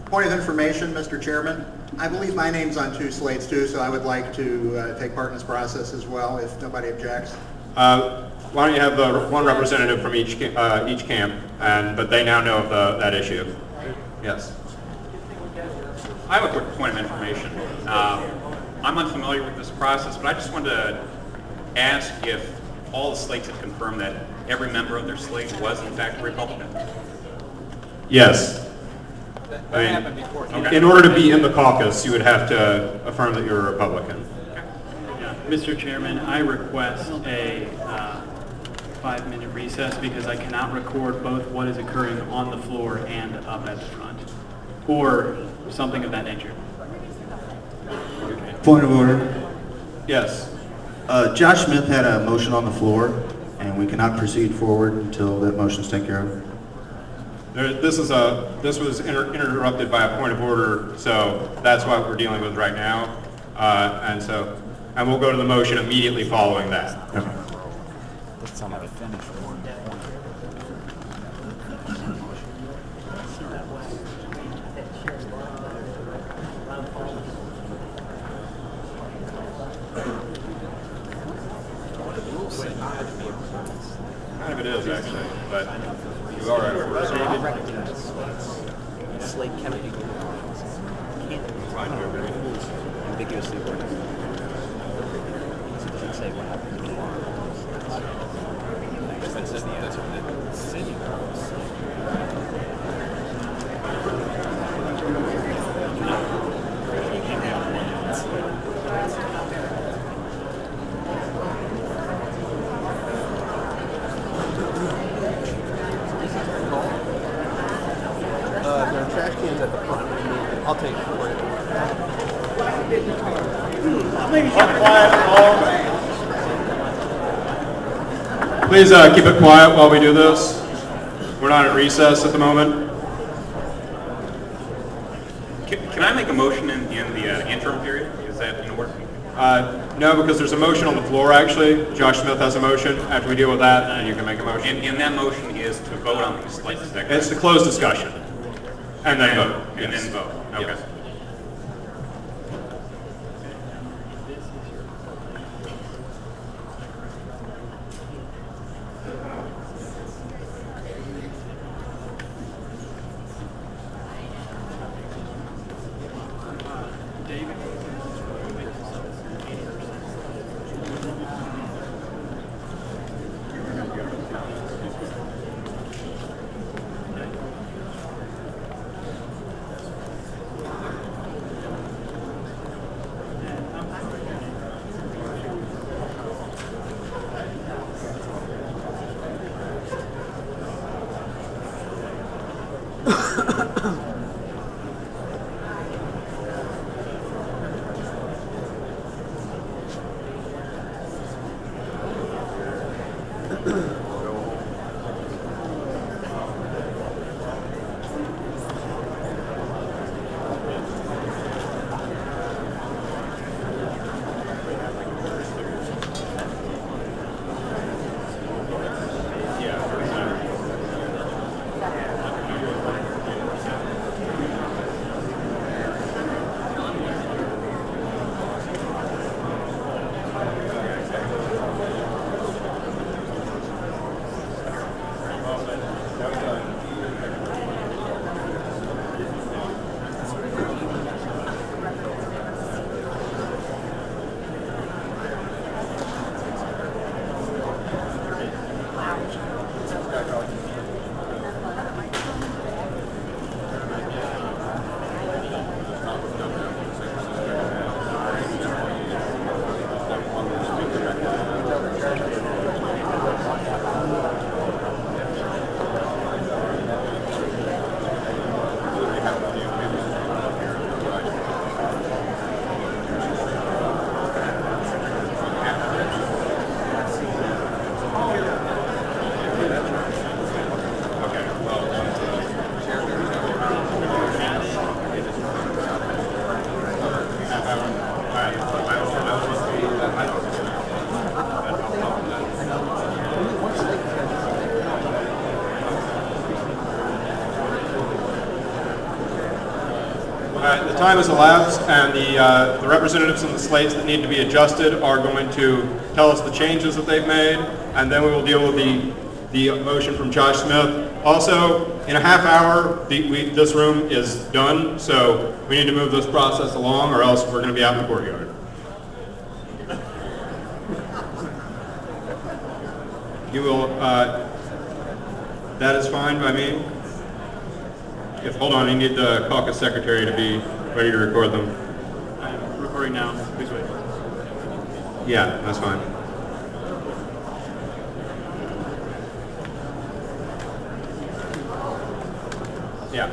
[SPEAKER 16] Point of information, Mr. Chairman. I believe my name's on 2 slates too, so I would like to take part in this process as well, if nobody objects.
[SPEAKER 8] Why don't you have one representative from each camp, but they now know of that issue. Yes.
[SPEAKER 19] I have a quick point of information. I'm unfamiliar with this process, but I just wanted to ask if all the slates had confirmed that every member of their slate was in fact a Republican.
[SPEAKER 8] Yes. Happened before. Okay. In order to be in the caucus, you would have to affirm that you're a Republican.
[SPEAKER 12] Mr. Chairman, I request a 5-minute recess because I cannot record both what is occurring on the floor and up at the front, or something of that nature.
[SPEAKER 17] Point of order.
[SPEAKER 8] Yes.
[SPEAKER 17] Josh Smith had a motion on the floor, and we cannot proceed forward until that motion is taken care of.
[SPEAKER 8] This was interrupted by a point of order, so that's what we're dealing with right now, and we'll go to the motion immediately following that.
[SPEAKER 17] Okay.
[SPEAKER 8] Kind of it is, actually, but you are
[SPEAKER 3] Slate cannot be ambiguously worded. It doesn't say what happened to the city. There are trash cans at the front. I'll take it for you.
[SPEAKER 8] Please keep it quiet while we do this. We're not at recess at the moment.
[SPEAKER 19] Can I make a motion in the interim period? Is that in order?
[SPEAKER 8] No, because there's a motion on the floor, actually. Josh Smith has a motion. After we deal with that, then you can make a motion.
[SPEAKER 19] And that motion is to vote on these slates, is that correct?
[SPEAKER 8] It's to close discussion. And then vote.
[SPEAKER 19] And
[SPEAKER 8] Yes.
[SPEAKER 19] then vote. Okay.
[SPEAKER 8] Yes. time has elapsed, and the representatives on the slates that need to be adjusted are going to tell us the changes that they've made, and then we will deal with the motion from Josh Smith. Also, in a half hour, this room is done, so we need to move this process along, or else we're going to be out in the courtyard. You will, that is fine by me. Hold on, I need the caucus secretary to be ready to record them.
[SPEAKER 12] I'm recording now. Please wait.
[SPEAKER 8] Yeah, that's fine. Yeah.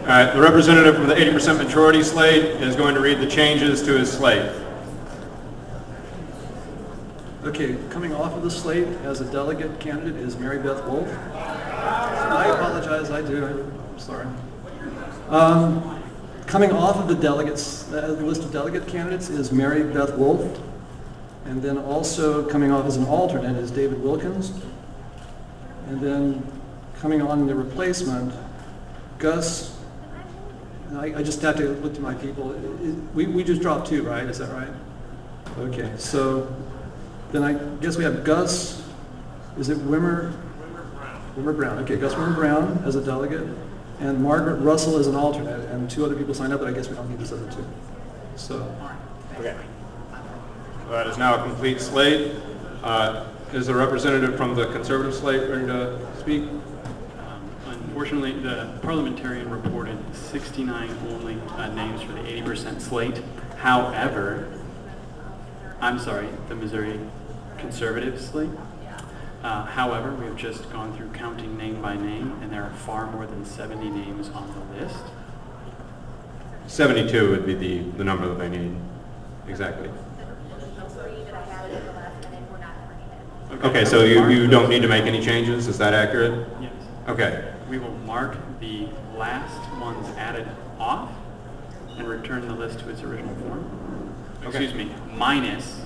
[SPEAKER 8] All right, the representative from the 80% majority slate is going to read the changes to his slate.
[SPEAKER 9] Okay, coming off of the slate as a delegate candidate is Mary Beth Wolf. I apologize, I do, I'm sorry. Coming off of the delegates, the list of delegate candidates is Mary Beth Wolf. And then also coming off as an alternate is David Wilkins. And then coming on the replacement, Gus. I just have to look to my people. We just dropped 2, right? Is that right? Okay, so then I guess we have Gus. Is it Wimmer? Wimmer Brown. Okay, Gus Wimmer Brown as a delegate, and Margaret Russell as an alternate, and 2 other people signed up, but I guess we don't need this other 2. So.
[SPEAKER 8] Okay. That is now a complete slate. Is the representative from the conservative slate ready to speak?
[SPEAKER 12] Unfortunately, the parliamentarian reported 69 only names for the 80% slate. However, I'm sorry, the Missouri conservative slate. However, we have just gone through counting name by name, and there are far more than 70 names on the list.
[SPEAKER 8] 72 would be the number that they need. Exactly. Okay, so you don't need to make any changes, is that accurate?
[SPEAKER 12] Yes.
[SPEAKER 8] Okay.
[SPEAKER 12] We will mark the last ones added off and return the list to its original form.
[SPEAKER 8] Okay.
[SPEAKER 12] Excuse me, minus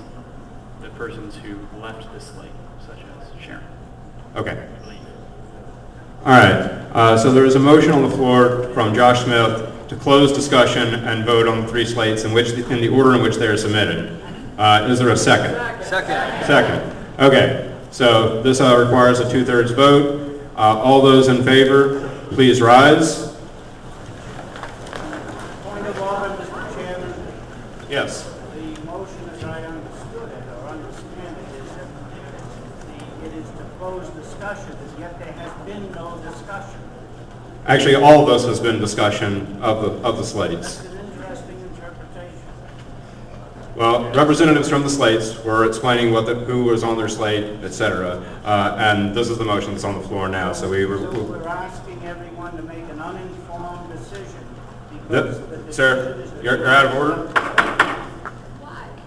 [SPEAKER 12] the persons who left the slate, such as Sharon.
[SPEAKER 8] Okay. All right, so there is a motion on the floor from Josh Smith to close discussion and vote on the 3 slates in the order in which they are submitted. Is there a second?
[SPEAKER 3] Second.
[SPEAKER 8] Second. Okay, so this requires a 2/3 vote. All those in favor, please rise.
[SPEAKER 15] Point of order, Mr. Chairman.
[SPEAKER 8] Yes.
[SPEAKER 15] The motion, as I understood it or understand it, is that it is to close discussion, and yet there has been no discussion.
[SPEAKER 8] Actually, all of this has been discussion of the slates.
[SPEAKER 15] That's an interesting interpretation.
[SPEAKER 8] Well, representatives from the slates were explaining who was on their slate, etc. And this is the motion that's on the floor now. So
[SPEAKER 15] we're asking everyone to make an uninformed decision.
[SPEAKER 8] Sir, you're out of order.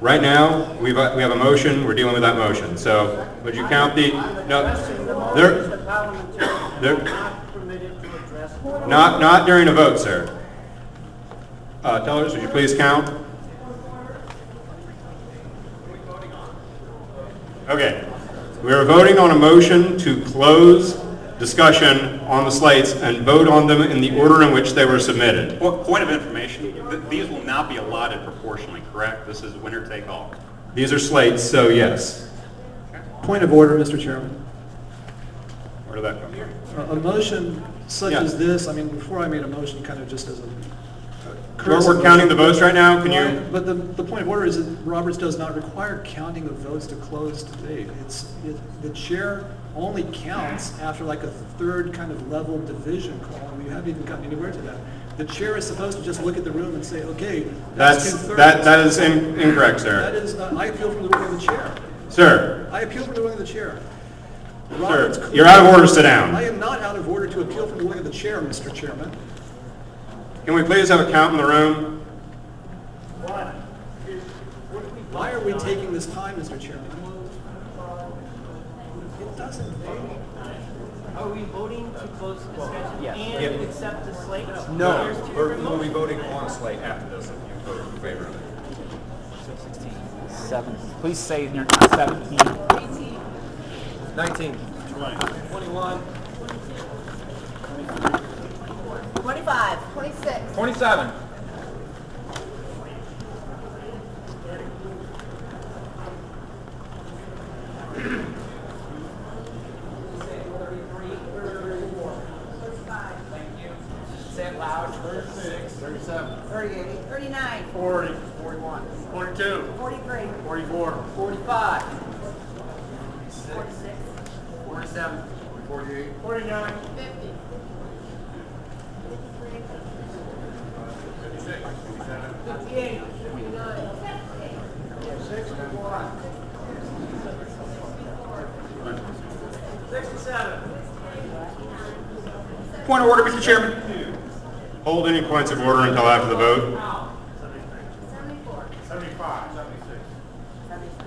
[SPEAKER 8] Right now, we have a motion. We're dealing with that motion. So would you count the? No, not during a vote, sir. Tellers, would you please count? Okay, we are voting on a motion to close discussion on the slates and vote on them in the order in which they were submitted.
[SPEAKER 19] Point of information, these will not be allotted proportionally, correct? This is winner take all.
[SPEAKER 8] These are slates, so yes.
[SPEAKER 9] Point of order, Mr. Chairman.
[SPEAKER 8] Where did that come from?
[SPEAKER 9] A motion such as this, I mean, before I made a motion kind of just as a...
[SPEAKER 8] We're counting the votes right now. Can you?
[SPEAKER 9] But the point of order is that Roberts does not require counting of votes to close debate. The chair only counts after like a 3rd kind of level division call, and we haven't even gotten anywhere to that. The chair is supposed to just look at the room and say, okay, that's 2/3.
[SPEAKER 8] That is incorrect, sir.
[SPEAKER 9] That is, I appeal from the ruling of the chair.
[SPEAKER 8] Sir.
[SPEAKER 9] I appeal from the ruling of the chair.
[SPEAKER 8] Sir, you're out of order. Sit down.
[SPEAKER 9] I am not out of order to appeal from the ruling of the chair, Mr. Chairman.
[SPEAKER 8] Can we please have a count in the room?
[SPEAKER 9] Why are we taking this time, Mr. Chairman? It doesn't.
[SPEAKER 3] Are we voting to close the discussion and
[SPEAKER 6] Yep.
[SPEAKER 3] accept the slate?
[SPEAKER 6] No,
[SPEAKER 3] There's two
[SPEAKER 6] we'll
[SPEAKER 3] different
[SPEAKER 6] be
[SPEAKER 3] motions.
[SPEAKER 6] voting on a slate after this if you vote in favor of it.
[SPEAKER 3] 16.
[SPEAKER 6] 7.
[SPEAKER 3] Please say you're 17.
[SPEAKER 7] 18.
[SPEAKER 6] 19.
[SPEAKER 3] 20.
[SPEAKER 6] 21.
[SPEAKER 7] 25. 26.
[SPEAKER 6] 27.
[SPEAKER 3] Say it loud. 36. 37.
[SPEAKER 7] 38. 39.
[SPEAKER 5] 40,
[SPEAKER 3] 41.
[SPEAKER 5] 42,
[SPEAKER 7] 43.
[SPEAKER 5] 44,
[SPEAKER 3] 45.
[SPEAKER 7] 46.
[SPEAKER 3] 47.
[SPEAKER 2] 48.
[SPEAKER 5] 49,
[SPEAKER 7] 50.
[SPEAKER 3] 58. 59. 61. 67.
[SPEAKER 19] Point of order, Mr. Chairman.
[SPEAKER 8] Hold any points of order until after the vote.
[SPEAKER 7] 74.
[SPEAKER 5] 75, 76.
[SPEAKER 10] 79.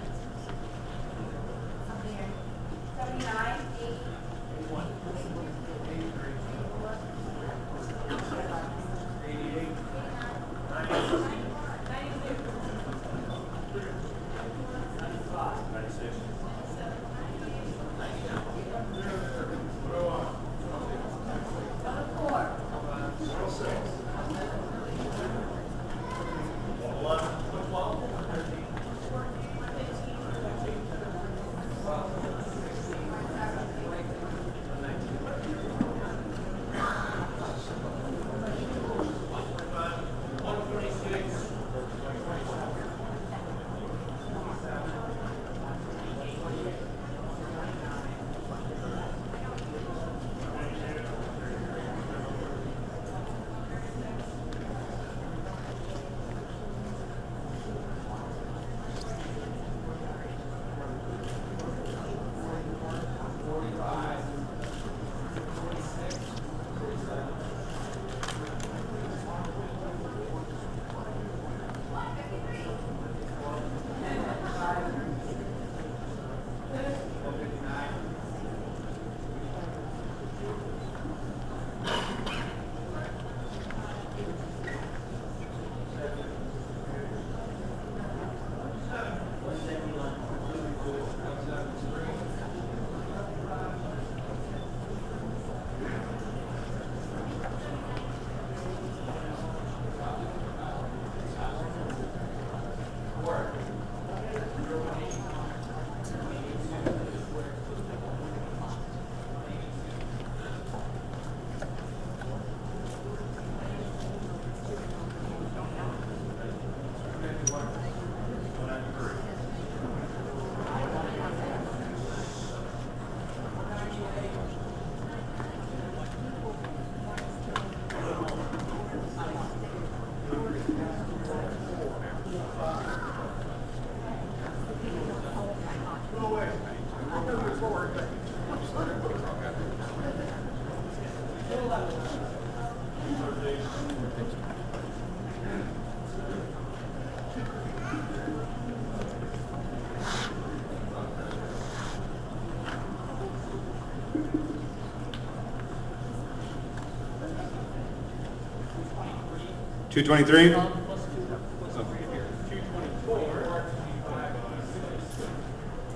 [SPEAKER 8] Two 23.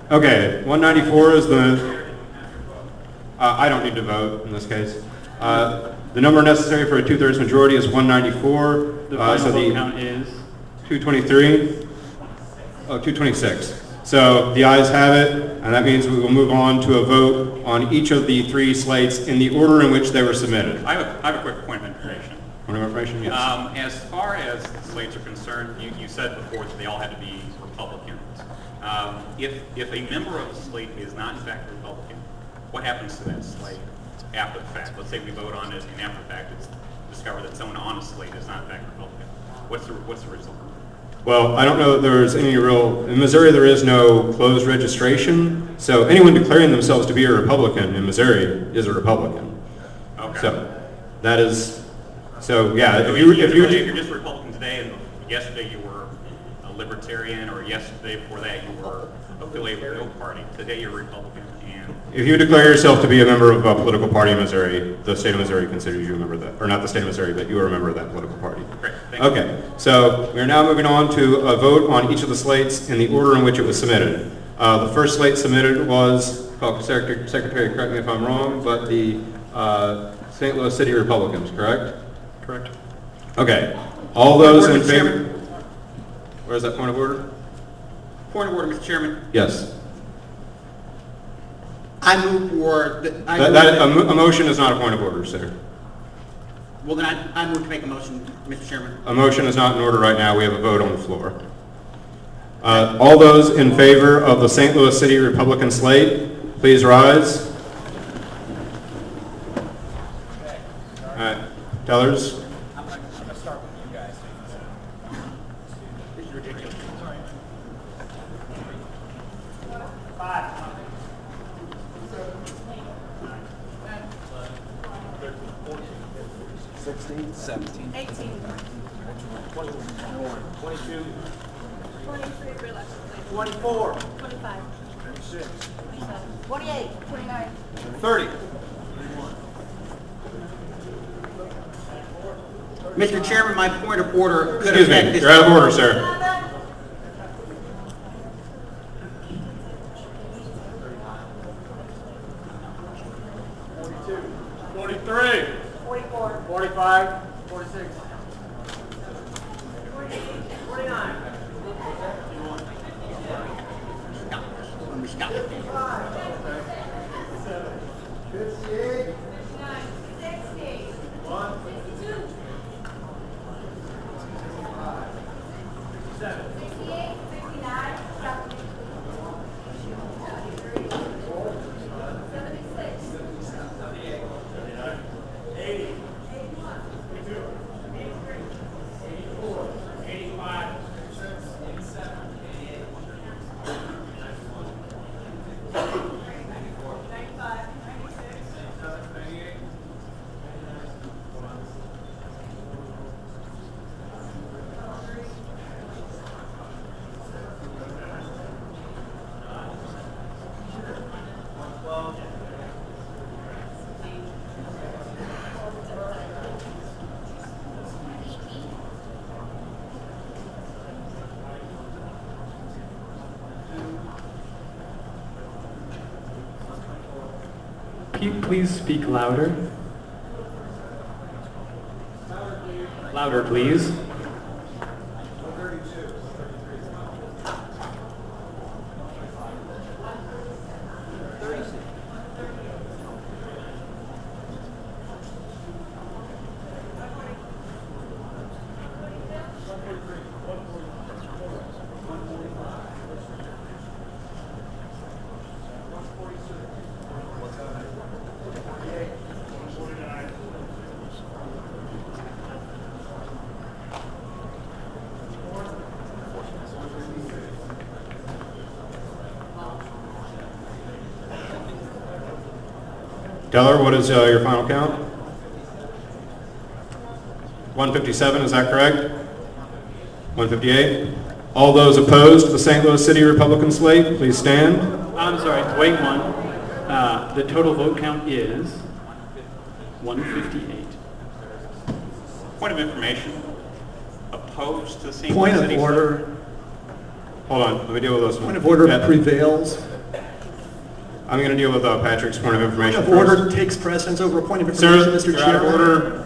[SPEAKER 8] Okay, 194 is the, I don't need to vote in this case. The number necessary for a 2/3 majority is 194.
[SPEAKER 12] The final
[SPEAKER 8] so
[SPEAKER 12] vote count is?
[SPEAKER 8] 223. Oh, 226. So the ayes have it, and that means we will move on to a vote on each of the 3 slates in the order in which they were submitted.
[SPEAKER 19] I have a quick point of information.
[SPEAKER 8] Point of information, yes.
[SPEAKER 19] As far as slates are concerned, you said before that they all had to be Republicans. If a member of the slate is not in fact a Republican, what happens to that slate after the fact? Let's say we vote on it, and after the fact it's discovered that someone on a slate is not in fact Republican. What's the result?
[SPEAKER 8] Well, I don't know that there's any real, in Missouri there is no closed registration, so anyone declaring themselves to be a Republican in Missouri is a Republican.
[SPEAKER 19] Okay.
[SPEAKER 8] So that is, so yeah,
[SPEAKER 19] So
[SPEAKER 8] if you're
[SPEAKER 19] just a Republican today, and yesterday you were a Libertarian, or yesterday before that you were affiliated with no party. Today you're Republican. And
[SPEAKER 8] If you declare yourself to be a member of a political party in Missouri, the state of Missouri considers you a member of that, or not the state of Missouri, but you are a member of that political party.
[SPEAKER 19] Great, thank you.
[SPEAKER 8] Okay, so we're now moving on to a vote on each of the slates in the order in which it was submitted. The first slate submitted was, Caucus Secretary, correct me if I'm wrong, but the St. Louis City Republicans, correct?
[SPEAKER 9] Correct.
[SPEAKER 8] Okay. All those in
[SPEAKER 4] Mr.
[SPEAKER 8] favor?
[SPEAKER 4] Chairman.
[SPEAKER 8] Where is that point of order?
[SPEAKER 4] Point of order, Mr. Chairman.
[SPEAKER 8] Yes.
[SPEAKER 4] I move for the...
[SPEAKER 8] A motion is not a point of order, sir.
[SPEAKER 4] Well, then I move to make a motion, Mr. Chairman.
[SPEAKER 8] A motion is not in order right now. We have a vote on the floor. All those in favor of the St. Louis City Republican slate, please rise. All right. Tellers?
[SPEAKER 3] I'm going to start with you guys.
[SPEAKER 5] This is ridiculous.
[SPEAKER 3] 16, 17,
[SPEAKER 14] 18.
[SPEAKER 3] 21, 22,
[SPEAKER 14] 23 for election.
[SPEAKER 3] 24,
[SPEAKER 14] 25.
[SPEAKER 3] 26,
[SPEAKER 14] 27. 28. 29.
[SPEAKER 3] 30.
[SPEAKER 4] Mr. Chairman, my point of order could
[SPEAKER 8] Excuse
[SPEAKER 4] affect
[SPEAKER 8] me,
[SPEAKER 4] this...
[SPEAKER 8] you're out of order, sir.
[SPEAKER 12] Please speak louder. Louder, please.
[SPEAKER 8] Teller, what is your final count? 157, is that correct? 158? All those opposed to the St. Louis City Republican slate, please stand.
[SPEAKER 12] I'm sorry, wait one. The total vote count is 158.
[SPEAKER 19] Point of information. Opposed to the St.
[SPEAKER 9] Point
[SPEAKER 19] Louis
[SPEAKER 9] of
[SPEAKER 19] City
[SPEAKER 9] order.
[SPEAKER 8] Hold on, let me deal with this one.
[SPEAKER 9] Point of order prevails.
[SPEAKER 8] I'm going to deal with Patrick's point of information
[SPEAKER 9] Point of
[SPEAKER 8] first.
[SPEAKER 9] order takes precedence over a point of information, Mr.
[SPEAKER 8] You're out of
[SPEAKER 9] Chairman.
[SPEAKER 8] order.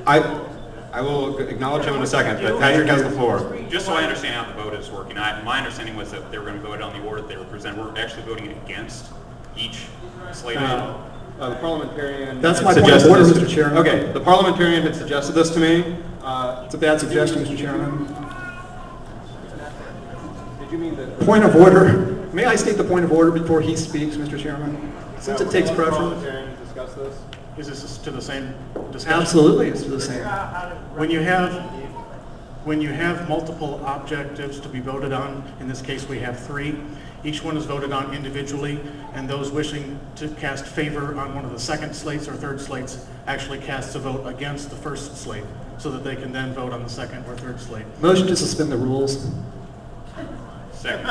[SPEAKER 8] I will acknowledge him in a second, but Patrick has the floor.
[SPEAKER 19] Just so I understand how the vote is working, my understanding was that they were going to vote on the order that they were presented. We're actually voting against each slate item.
[SPEAKER 8] The parliamentarian...
[SPEAKER 9] That's my point of order, Mr. Chairman.
[SPEAKER 8] Okay, the parliamentarian had suggested this to me.
[SPEAKER 9] It's a bad suggestion, Mr. Chairman.
[SPEAKER 8] Did you mean that...
[SPEAKER 9] Point of order. May I state the point of order before he speaks, Mr. Chairman? Since it takes preference.
[SPEAKER 8] Discuss this?
[SPEAKER 5] Is this to the same discussion?
[SPEAKER 9] Absolutely, it's the same.
[SPEAKER 5] When you have multiple objectives to be voted on, in this case we have 3, each one is voted on individually, and those wishing to cast favor on one of the second slates or third slates actually casts a vote against the first slate. so that they can then vote on the second or third slate.
[SPEAKER 9] Motion to suspend the rules.
[SPEAKER 19] Second.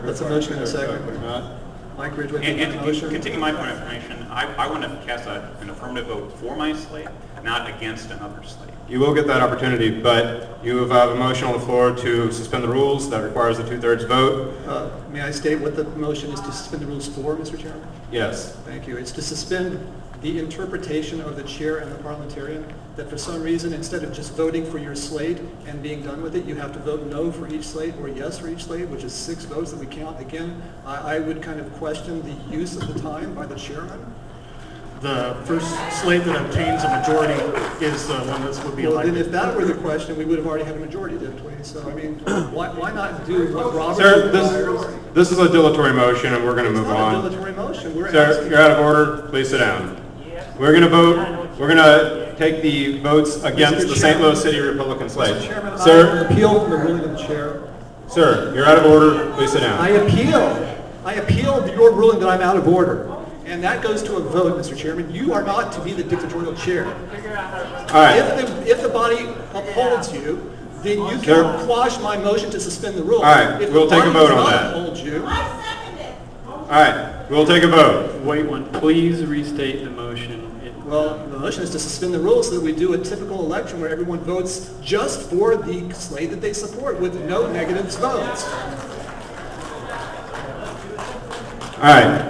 [SPEAKER 9] That's a motion and a second. Mike Ridgway,
[SPEAKER 19] And to
[SPEAKER 9] motion.
[SPEAKER 19] continue my point of information, I want to cast an affirmative vote for my slate, not against another slate.
[SPEAKER 8] You will get that opportunity, but you have a motion on the floor to suspend the rules. That requires a 2/3 vote.
[SPEAKER 9] May I state what the motion is to suspend the rules for, Mr. Chairman?
[SPEAKER 8] Yes.
[SPEAKER 9] Thank you. It's to suspend the interpretation of the chair and the parliamentarian that for some reason, instead of just voting for your slate and being done with it, you have to vote no for each slate or yes for each slate, which is 6 votes that we count. Again, I would kind of question the use of the time by the chairman.
[SPEAKER 5] The first slate that obtains a majority is the one that would be
[SPEAKER 9] Well,
[SPEAKER 5] elected.
[SPEAKER 9] then if that were the question, we would have already had a majority, didn't we? So, I mean, why not do what Robert
[SPEAKER 8] Sir,
[SPEAKER 9] requires?
[SPEAKER 8] this is a dilatory motion, and we're going to move on.
[SPEAKER 9] It's not a dilatory motion. We're
[SPEAKER 8] Sir,
[SPEAKER 9] asking.
[SPEAKER 8] you're out of order. Please sit down. We're going to vote. We're going to take the votes against the St. Louis City Republican slate.
[SPEAKER 9] Mr. Chairman,
[SPEAKER 8] Sir,
[SPEAKER 9] I appeal the ruling of the chair.
[SPEAKER 8] Sir, you're out of order. Please sit down.
[SPEAKER 9] I appeal your ruling that I'm out of order. And that goes to a vote, Mr. Chairman. You are not to be the dictatorial chair.
[SPEAKER 8] All right.
[SPEAKER 9] If the body upholds you, then you
[SPEAKER 8] Sir.
[SPEAKER 9] can quash my motion to suspend the rules.
[SPEAKER 8] All right,
[SPEAKER 9] If
[SPEAKER 8] we'll
[SPEAKER 9] the
[SPEAKER 8] take a
[SPEAKER 9] body
[SPEAKER 8] vote
[SPEAKER 9] does
[SPEAKER 8] on
[SPEAKER 9] not
[SPEAKER 8] that.
[SPEAKER 9] uphold you,
[SPEAKER 8] All right, we'll take a vote.
[SPEAKER 12] Wait one, please restate the motion.
[SPEAKER 9] well, the motion is to suspend the rules so that we do a typical election where everyone votes just for the slate that they support with no negative votes.
[SPEAKER 8] All right.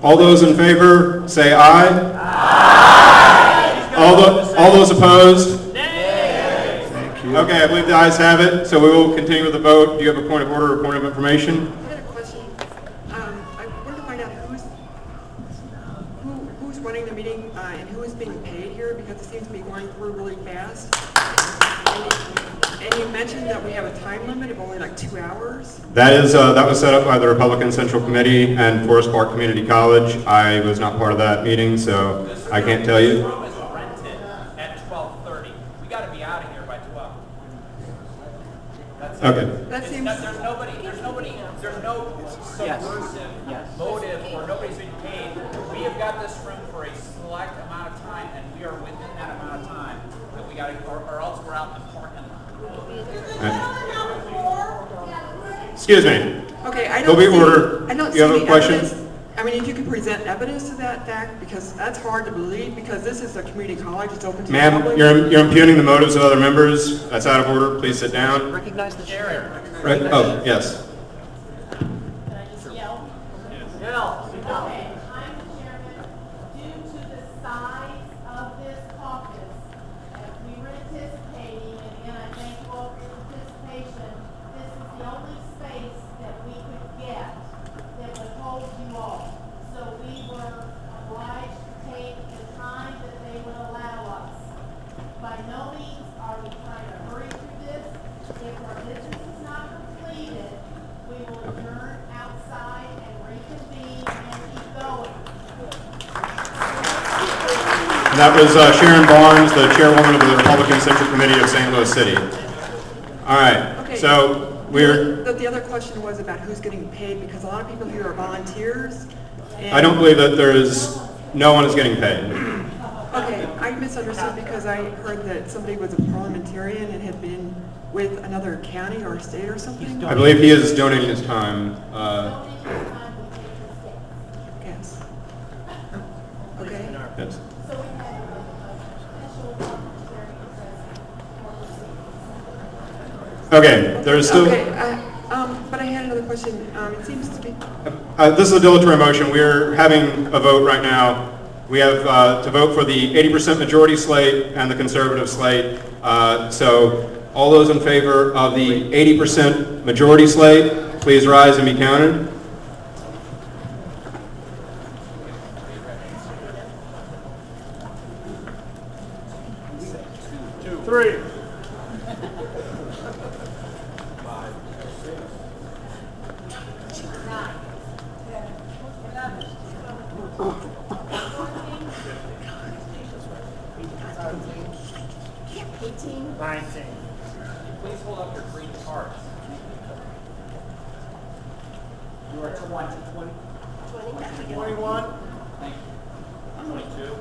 [SPEAKER 8] All those in favor, say aye. Aye. All those opposed? Nay.
[SPEAKER 9] Thank you.
[SPEAKER 8] Okay, I believe the ayes have it, so we will continue with the vote. Do you have a point of order or point of information?
[SPEAKER 7] I had a question. I wanted to find out who's running the meeting and who is being paid here, because it seems to be going through really fast. And you mentioned that we have a time limit of only like 2 hours.
[SPEAKER 8] That was set up by the Republican Central Committee and Forest Park Community College. I was not part of that meeting, so I can't tell you.
[SPEAKER 3] This room is rented at 12:30. We got to be out of here by 12. That's
[SPEAKER 8] Okay.
[SPEAKER 7] That seems.
[SPEAKER 3] There's no subversive motive, or nobody's being paid. We have got this room for a select amount of time, and we are within that amount of time that we got to, or else we're out in the parking lot.
[SPEAKER 8] Excuse me.
[SPEAKER 7] Okay, I
[SPEAKER 8] There'll
[SPEAKER 7] don't
[SPEAKER 8] be
[SPEAKER 7] see.
[SPEAKER 8] order.
[SPEAKER 7] I don't
[SPEAKER 8] You have
[SPEAKER 7] see
[SPEAKER 8] a
[SPEAKER 7] the
[SPEAKER 8] question?
[SPEAKER 7] evidence. I mean, if you could present evidence to that fact, because that's hard to believe, because this is a community college, it's open to the
[SPEAKER 8] Ma'am,
[SPEAKER 7] public.
[SPEAKER 8] you're impugning the motives of other members. That's out of order. Please sit down.
[SPEAKER 3] Recognize the chair.
[SPEAKER 8] Right. Oh, yes.
[SPEAKER 1] Can I just yell?
[SPEAKER 3] Yell.
[SPEAKER 1] Okay, I'm the chairman. Due to the size of this caucus, as we were anticipating, and again, I thank you all for your participation, this is the only space that we could get that would hold you all. So we were obliged to take the time that they would allow us. By no means are we trying to hurry through this. If our business is not completed, we will adjourn outside and reconvene and keep going.
[SPEAKER 8] And that was Sharon Barnes, the chairwoman of the Republican Central Committee of St. Louis City. All right.
[SPEAKER 7] Okay.
[SPEAKER 8] So we're.
[SPEAKER 7] The other question was about who's getting paid, because a lot of people here are volunteers. And
[SPEAKER 8] I don't believe that no one is getting paid.
[SPEAKER 7] Okay, I misunderstood because I heard that somebody was a parliamentarian and had been with another county or state or something.
[SPEAKER 8] I believe he is donating his time.
[SPEAKER 7] Yes. Okay.
[SPEAKER 8] Yes. Okay, there's still.
[SPEAKER 7] Okay, but I had another question. It seems to be.
[SPEAKER 8] This is a dilatory motion. We're having a vote right now. We have to vote for the 80% majority slate and the conservative slate. So all those in favor of the 80% majority slate, please rise and be counted.
[SPEAKER 5] Three.
[SPEAKER 3] Please hold up your green cards. You are 20. 21. Thank you. 22.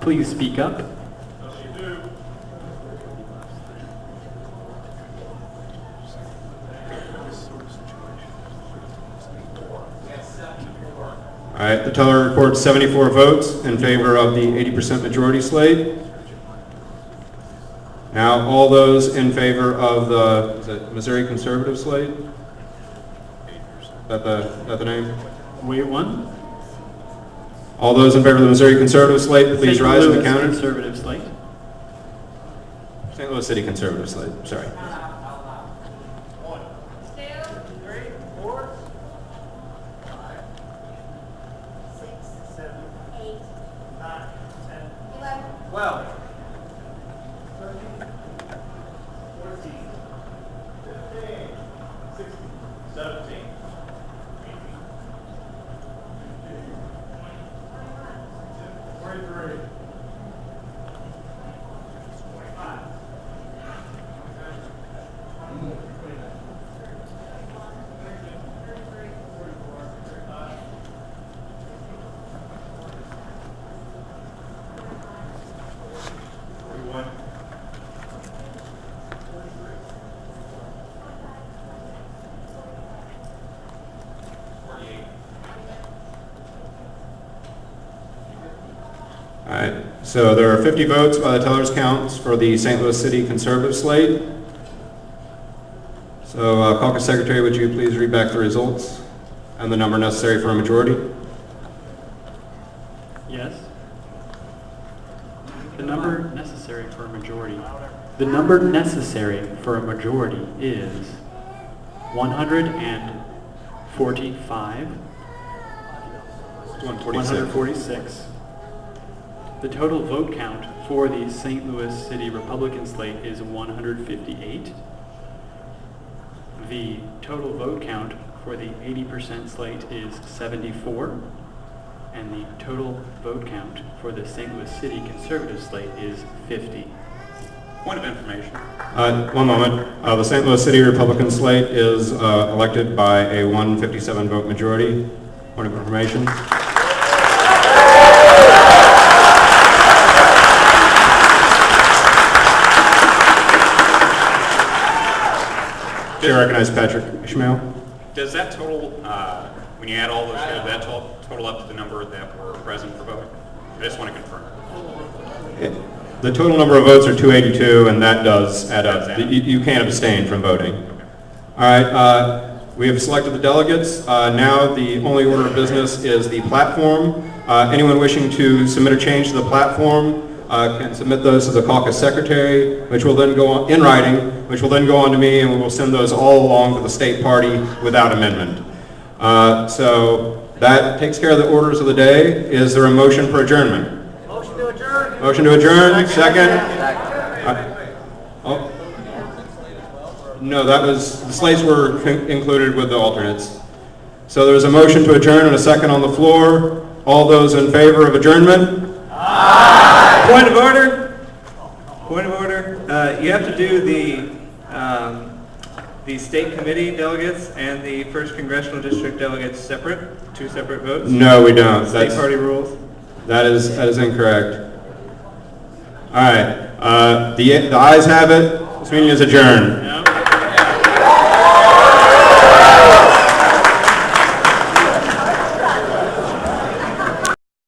[SPEAKER 12] Please speak up.
[SPEAKER 8] All right, the teller reports 74 votes in favor of the 80% majority slate. Now, all those in favor of the, is it Missouri conservative slate? Is that the name?
[SPEAKER 12] Wait, one.
[SPEAKER 8] All those in favor of the Missouri conservative slate, please
[SPEAKER 12] St.
[SPEAKER 8] rise and
[SPEAKER 12] Louis
[SPEAKER 8] be counted.
[SPEAKER 12] Conservative slate.
[SPEAKER 8] St. Louis City conservative slate, sorry.
[SPEAKER 14] 1, 2, 3, 4, 5, 6, 7, 8, 9, 10, 11, 12, 13, 14, 15, 16, 17, 18, 23, 25.
[SPEAKER 8] All right, so there are 50 votes by the teller's counts for the St. Louis City conservative slate. So caucus secretary, would you please read back the results and the number necessary for a majority?
[SPEAKER 12] Yes. The number necessary for a majority. The number necessary for a majority is 145. 146. The total vote count for the St. Louis City Republican slate is 158. The total vote count for the 80% slate is 74. And the total vote count for the St. Louis City conservative slate is 50.
[SPEAKER 19] Point of information.
[SPEAKER 8] One moment. The St. Louis City Republican slate is elected by a 157 vote majority. Point of information. Chair recognizes Patrick Ishmael.
[SPEAKER 19] Does that total, when you add all those together, that total up to the number that were present for voting? I just want to confirm.
[SPEAKER 8] The total number of votes are 282, and that does add up. You can't abstain from voting. Okay. All right, we have selected the delegates. Now the only order of business is the platform. Anyone wishing to submit a change to the platform can submit those to the caucus secretary, which will then go on in writing, which will then go on to me, and we will send those all along to the state party without amendment. So that takes care of the orders of the day. Is there a motion for adjournment?
[SPEAKER 15] Motion to adjourn.
[SPEAKER 8] Motion to adjourn. Second. Oh. No, that was, the slates were included with the alternates. So there's a motion to adjourn and a second on the floor. All those in favor of adjournment?
[SPEAKER 20] Aye. Point of order. Point of order. You have to do the state committee delegates and the 1st Congressional District delegates separate, 2 separate votes?
[SPEAKER 8] No, we don't.
[SPEAKER 20] State party rules?
[SPEAKER 8] That is incorrect. All right. The ayes have it. This meeting is adjourned.